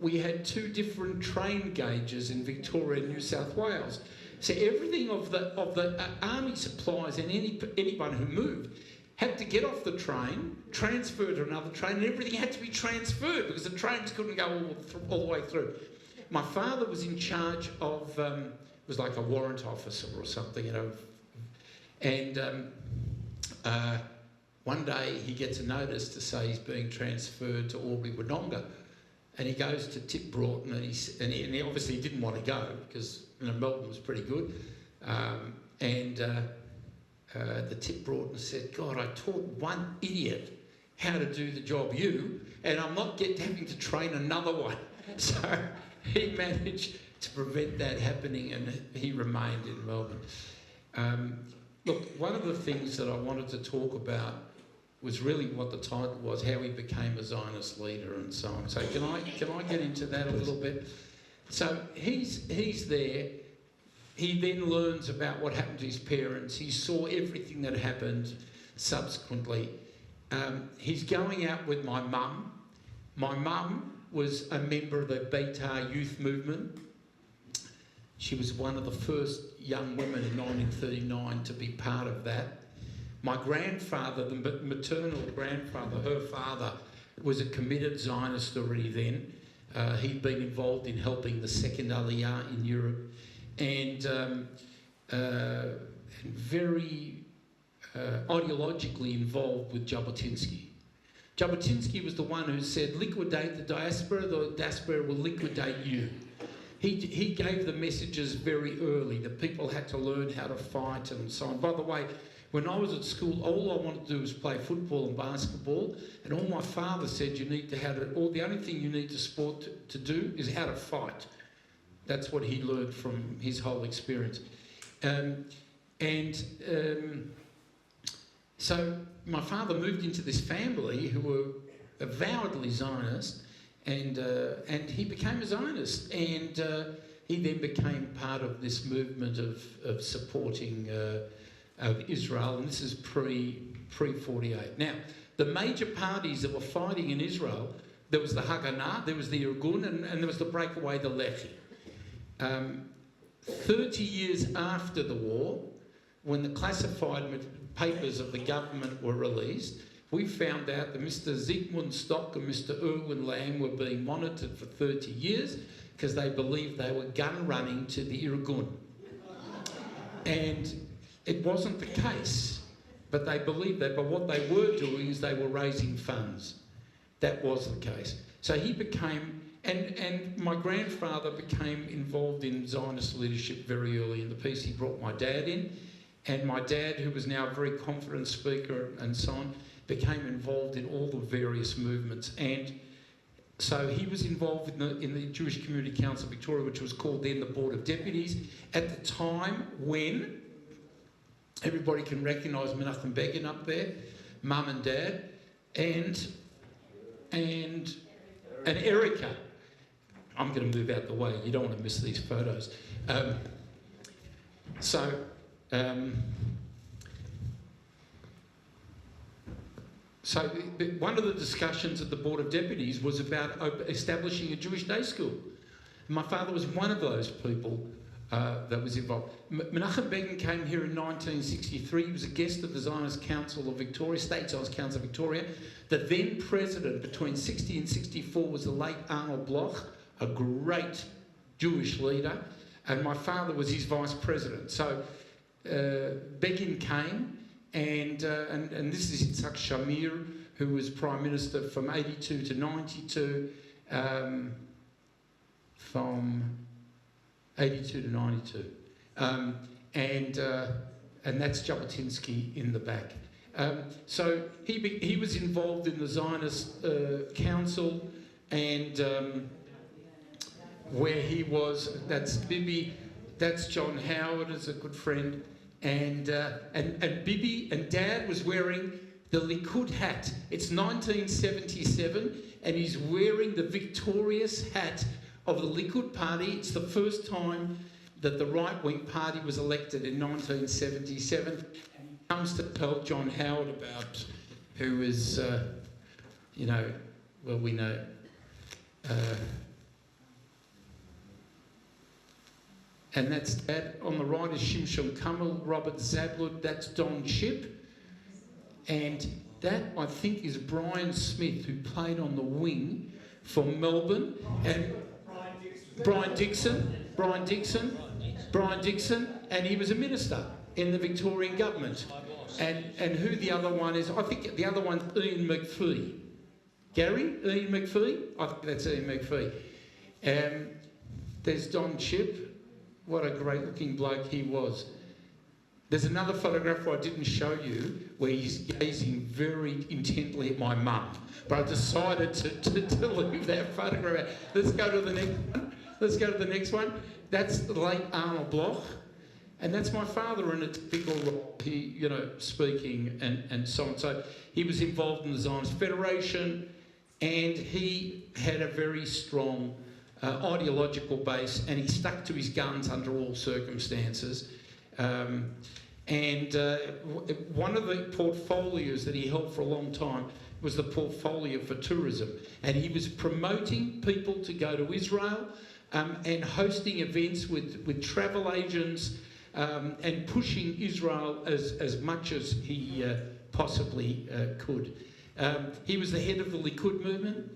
S2: we had 2 different train gauges in Victoria and New South Wales. So everything of the army supplies and anyone who moved had to get off the train, transfer to another train, and everything had to be transferred because the trains couldn't go all the way through. My father was in charge of, was like a warrant officer or something, you know, and one day he gets a notice to say he's being transferred to Albury Wodonga. And he goes to Tip Broughton, and he obviously didn't want to go because, you know, Melbourne was pretty good. The Tip Broughton said, God, I taught one idiot how to do the job and I'm not having to train another one. So he managed to prevent that happening, and he remained in Melbourne. Look, one of the things that I wanted to talk about was really what the title was, how he became a Zionist leader and so on. So can I get into that a little bit? So he's there. He then learns about what happened to his parents. He saw everything that happened subsequently. He's going out with my mum. My mum was a member of the Beitar youth movement. She was one of the first young women in 1939 to be part of that. My grandfather, the maternal grandfather, her father, was a committed Zionist already then. He'd been involved in helping the second Aliyah in Europe, and very ideologically involved with Jabotinsky. Jabotinsky was the one who said, liquidate the diaspora will liquidate you. He gave the messages very early that people had to learn how to fight and so on. By the way, when I was at school, all I wanted to do was play football and basketball, and all my father said the only thing you need to do is how to fight. That's what he learned from his whole experience. So my father moved into this family who were avowedly Zionist, and he became a Zionist, and he then became part of this movement of supporting of Israel, and this is pre-48. Now, the major parties that were fighting in Israel, there was the Haganah, there was the Irgun, and there was the breakaway, the Lehi. 30 years after the war, when the classified papers of the government were released, we found out that Mr. Zygmunt Stock and Mr. Erwin Lamm were being monitored for 30 years because they believed they were gun running to the Irgun. And it wasn't the case, but they believed that. But what they were doing is they were raising funds. That was the case. So he became, and my grandfather became involved in Zionist leadership very early in the piece. He brought my dad in, and my dad, who was now a very confident speaker and so on, became involved in all the various movements. And so he was involved in the Jewish Community Council of Victoria, which was called then the Board of Deputies, at the time when everybody can recognise Menachem Begin up there, Mum and Dad, and Erica. I'm going to move out the way. You don't want to miss these photos. So one of the discussions at the Board of Deputies was about establishing a Jewish day school. My father was one of those people that was involved. Menachem Begin came here in 1963. He was a guest of the Zionist Council of Victoria, State Zionist Council of Victoria. The then president between 60 and 64 was the late Arnold Bloch, a great Jewish leader, and my father was his vice president. So Begin came, and this is Yitzhak Shamir, who was Prime Minister from 82 to 92, from 82 to 92. And that's Jabotinsky in the back. So he was involved in the Zionist Council, and where he was, that's Bibi, that's John Howard as a good friend, and Bibi and Dad was wearing the Likud hat. It's 1977, and he's wearing the victorious hat of the Likud party. It's the first time that the right-wing party was elected in 1977. And he comes to tell John Howard about, who is, we know. And that's that. On the right is Shimshon Kamal, Robert Zablud, that's Don Chip. And that, I think, is Brian Smith, who played on the wing for Melbourne. And Brian Dixon, and he was a minister in the Victorian government. And who the other one is, I think the other one's Ian McPhee. Ian McPhee? I think that's Ian McPhee. There's Don Chip. What a great looking bloke he was. There's another photograph I didn't show you where he's gazing very intently at my mum. But I decided to leave that photograph out. Let's go to the next one. That's the late Arnold Bloch. And that's my father in a typical role, speaking and so on. So he was involved in the Zionist Federation, and he had a very strong ideological base, and he stuck to his guns under all circumstances. One of the portfolios that he held for a long time was the portfolio for tourism, and he was promoting people to go to Israel and hosting events with travel agents and pushing Israel as much as he possibly could. He was the head of the Likud movement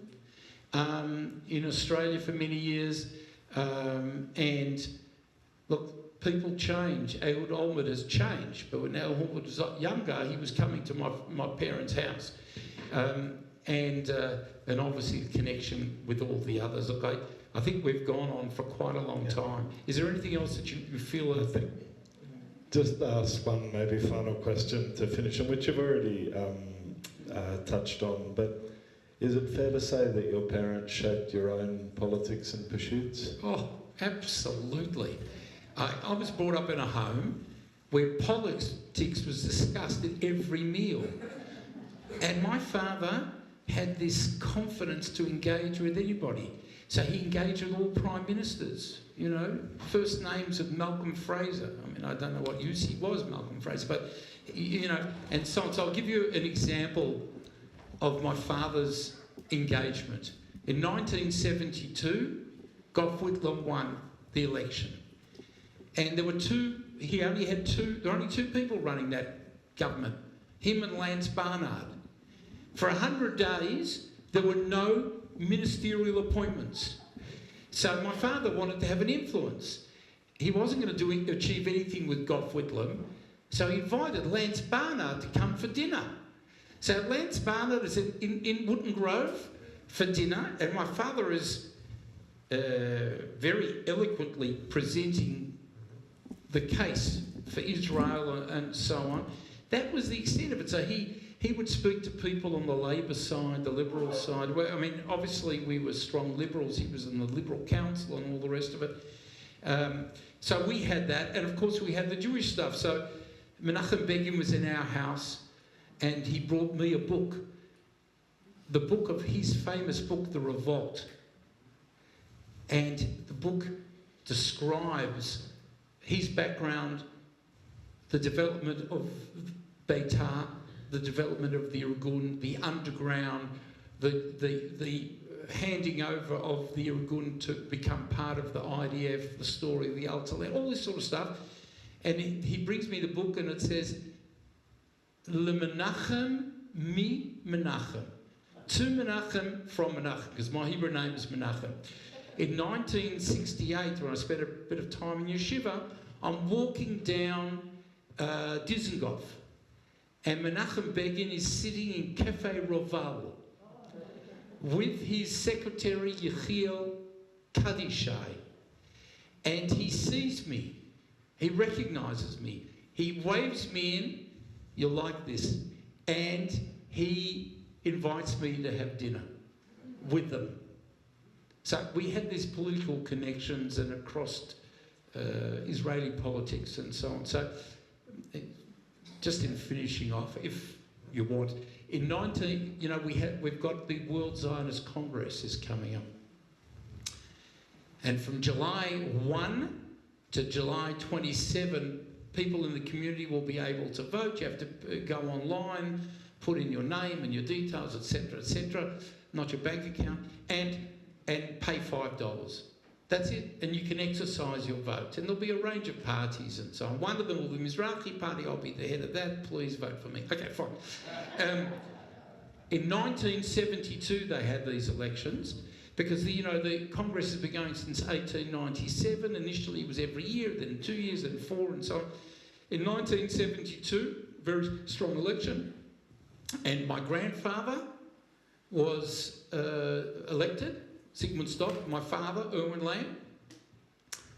S2: in Australia for many years, and look, people change. Ehud Olmert has changed, but when Ehud Olmert was younger, he was coming to my parents' house, and obviously the connection with all the others. Look, I think we've gone on for quite a long time. Is there anything else that you feel? I think
S3: just ask one maybe final question to finish on, which you've already touched on, but is it fair to say that your parents shaped your own politics and pursuits?
S2: Oh, absolutely. I was brought up in a home where politics was discussed at every meal. And my father had this confidence to engage with anybody. So he engaged with all prime ministers, you know, first names of Malcolm Fraser. I mean, I don't know what use he was, Malcolm Fraser, but, you know, and so on. So I'll give you an example of my father's engagement. In 1972, Gough Whitlam won the election. And there were there were only two people running that government, him and Lance Barnard. For 100 days, there were no ministerial appointments. So my father wanted to have an influence. He wasn't going to achieve anything with Gough Whitlam, so he invited Lance Barnard to come for dinner. So Lance Barnard is in Wootton Grove for dinner, and my father is very eloquently presenting the case for Israel and so on. That was the extent of it. So he would speak to people on the Labor side, the Liberal side. Well, I mean, obviously we were strong Liberals. He was in the Liberal Council and all the rest of it. So we had that, and of course we had the Jewish stuff. So Menachem Begin was in our house, and he brought me a book, the book of his famous book, The Revolt. And the book describes his background, the development of Beitar, the development of the Irgun, the underground, the handing over of the Irgun to become part of the IDF, the story of the Altaland, all this sort of stuff. And he brings me the book, and it says, Le Menachem mi Menachem. To Menachem from Menachem, because my Hebrew name is Menachem. In 1968, when I spent a bit of time in yeshiva, I'm walking down Dizengoff, and Menachem Begin is sitting in Cafe Roval with his secretary Yechiel Kadishai, and he sees me, he recognises me, he waves me in, you'll like this, and he invites me to have dinner with them. So we had these political connections and across Israeli politics and so on. So just in finishing off, if you want, in we've got the World Zionist Congress is coming up. And from July 1 to July 27, people in the community will be able to vote. You have to go online, put in your name and your details, etc., not your bank account, and pay $5. That's it, and you can exercise your vote. And there'll be a range of parties and so on. One of them will be the Mizrahi Party. I'll be the head of that. Please vote for me. Okay, fine. In 1972, they had these elections because the Congress has been going since 1897. Initially, it was every year, then 2 years, then 4, and so on. In 1972, very strong election, and my grandfather was elected. Sigmund Stock, my father, Erwin Lamm,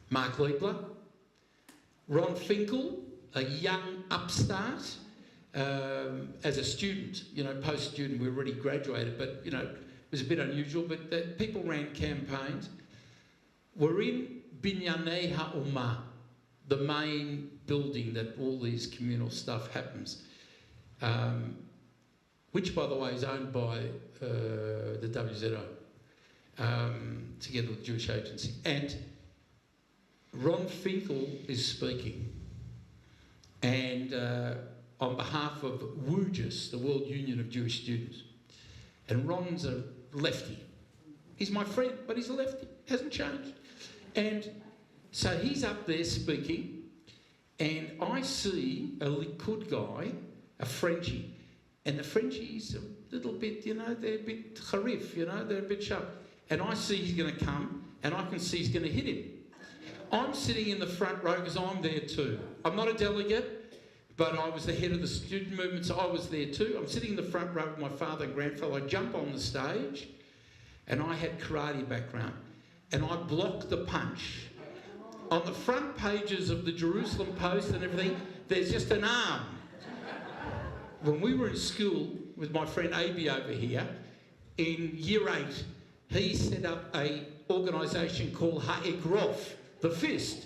S2: Mark Liebler, Ron Finkel, a young upstart, as a student, post-student, we already graduated, but, it was a bit unusual, but people ran campaigns. We're in Binyanei Ha'umah, the main building that all these communal stuff happens, which, by the way, is owned by the WZO. Together with the Jewish Agency. And Ron Finkel is speaking. And on behalf of WUJS, the World Union of Jewish Students. And Ron's a lefty. He's my friend, but he's a lefty. Hasn't changed. And so he's up there speaking, and I see a Likud guy, a Frenchie. And the Frenchies a little bit, they're a bit charif, they're a bit sharp. And I see he's going to come, and I can see he's going to hit him. I'm sitting in the front row because I'm there too. I'm not a delegate, but I was the head of the student movement, so I was there too. I'm sitting in the front row with my father and grandfather. I jump on the stage, and I had karate background, and I blocked the punch. On the front pages of the Jerusalem Post and everything, there's just an arm. When we were in school with my friend Abi over here, in year 8, he set up an organisation called Ha'egrof, the fist.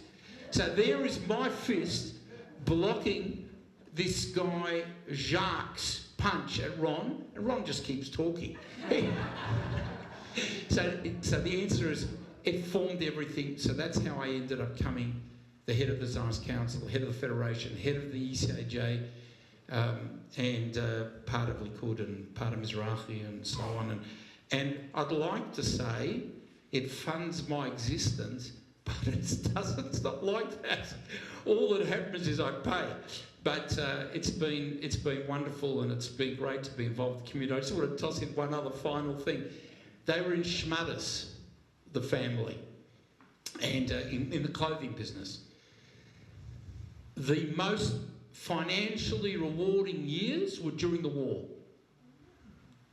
S2: So there is my fist blocking this guy Jacques' punch at Ron, and Ron just keeps talking. So the answer is, it formed everything. So that's how I ended up coming the head of the Zionist Council, head of the Federation, head of the ECAJ, and part of Likud and part of Mizrahi and so on. And I'd like to say it funds my existence, but it doesn't. It's not like that. All that happens is I pay. But it's been wonderful, and it's been great to be involved with the community. I just want to toss in one other final thing. They were in Schmudders, the family, and in the clothing business. The most financially rewarding years were during the war.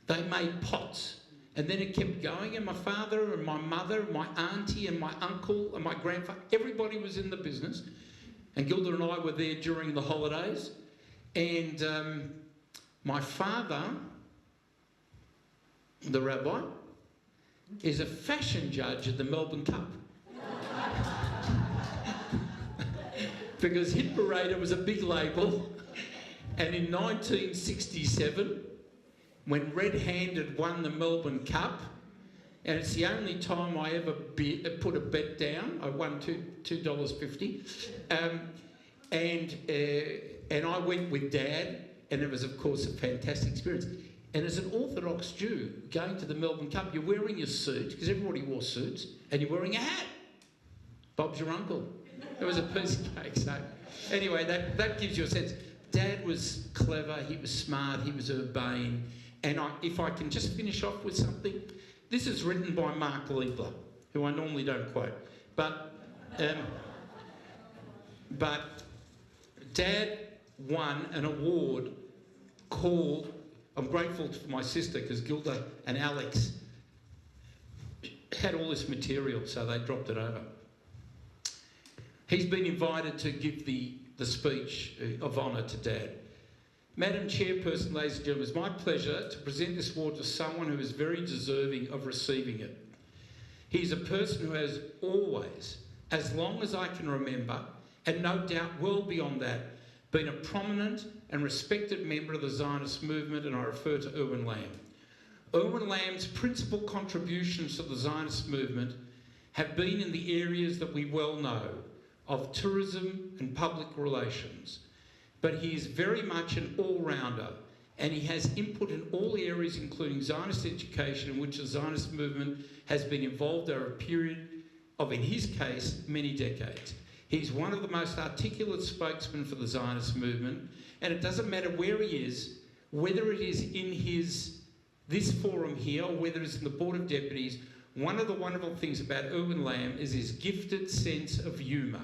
S2: They made pots, and then it kept going, and my father and my mother, and my auntie and my uncle and my grandfather, everybody was in the business. And Gilda and I were there during the holidays, and my father, the rabbi, is a fashion judge at the Melbourne Cup. Because Hit Parader was a big label, and in 1967, when Red Handed won the Melbourne Cup, and it's the only time I ever put a bet down. I won $2.50, and I went with Dad, and it was, of course, a fantastic experience. And as an Orthodox Jew, going to the Melbourne Cup, you're wearing your suit, because everybody wore suits, and you're wearing a hat. Bob's your uncle. It was a piece of cake. So anyway, that gives you a sense. Dad was clever, he was smart, he was urbane. And if I can just finish off with something, this is written by Mark Liebler, who I normally don't quote. But Dad won an award called, I'm grateful for my sister, because Gilda and Alex had all this material, so they dropped it over. He's been invited to give the speech of honour to Dad. Madam Chairperson, ladies and gentlemen, it's my pleasure to present this award to someone who is very deserving of receiving it. He's a person who has always, as long as I can remember, and no doubt well beyond that, been a prominent and respected member of the Zionist movement, and I refer to Erwin Lamm. Erwin Lamm's principal contributions to the Zionist movement have been in the areas that we well know of tourism and public relations. But he is very much an all-rounder, and he has input in all areas, including Zionist education, in which the Zionist movement has been involved over a period of, in his case, many decades. He's one of the most articulate spokesmen for the Zionist movement, and it doesn't matter where he is, whether it is in this forum here or whether it's in the Board of Deputies. One of the wonderful things about Erwin Lamm is his gifted sense of humour,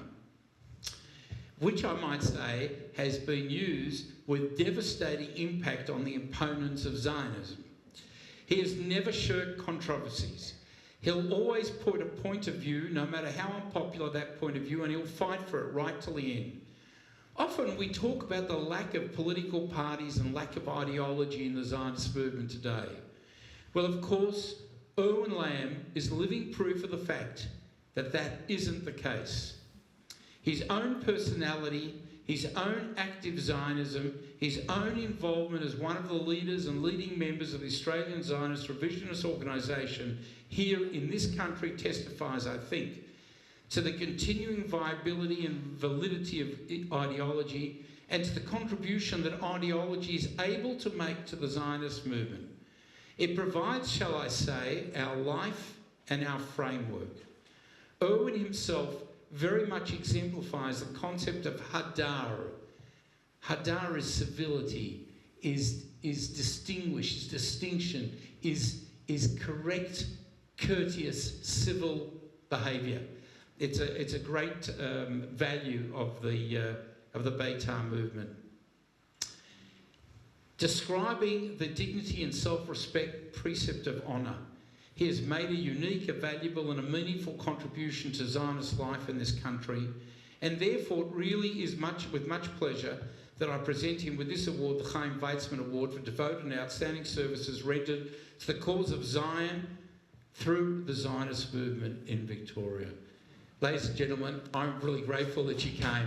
S2: which I might say has been used with devastating impact on the opponents of Zionism. He has never shirked controversies. He'll always put a point of view, no matter how unpopular that point of view, and he'll fight for it right till the end. Often we talk about the lack of political parties and lack of ideology in the Zionist movement today. Well, of course, Erwin Lamm is living proof of the fact that that isn't the case. His own personality, his own active Zionism, his own involvement as one of the leaders and leading members of the Australian Zionist Revisionist Organisation here in this country testifies, I think, to the continuing viability and validity of ideology, and to the contribution that ideology is able to make to the Zionist movement. It provides, shall I say, our life and our framework. Erwin himself very much exemplifies the concept of hadar. Hadar is civility, is distinguished, is distinction, is correct, courteous, civil behaviour. It's a great value of the Beitar movement. Describing the dignity and self-respect precept of honour, he has made a unique, a valuable and a meaningful contribution to Zionist life in this country, and therefore it really is with much pleasure that I present him with this award, the Chaim Weizmann Award, for devoted and outstanding services rendered to the cause of Zion through the Zionist movement in Victoria. Ladies and gentlemen, I'm really grateful that you came.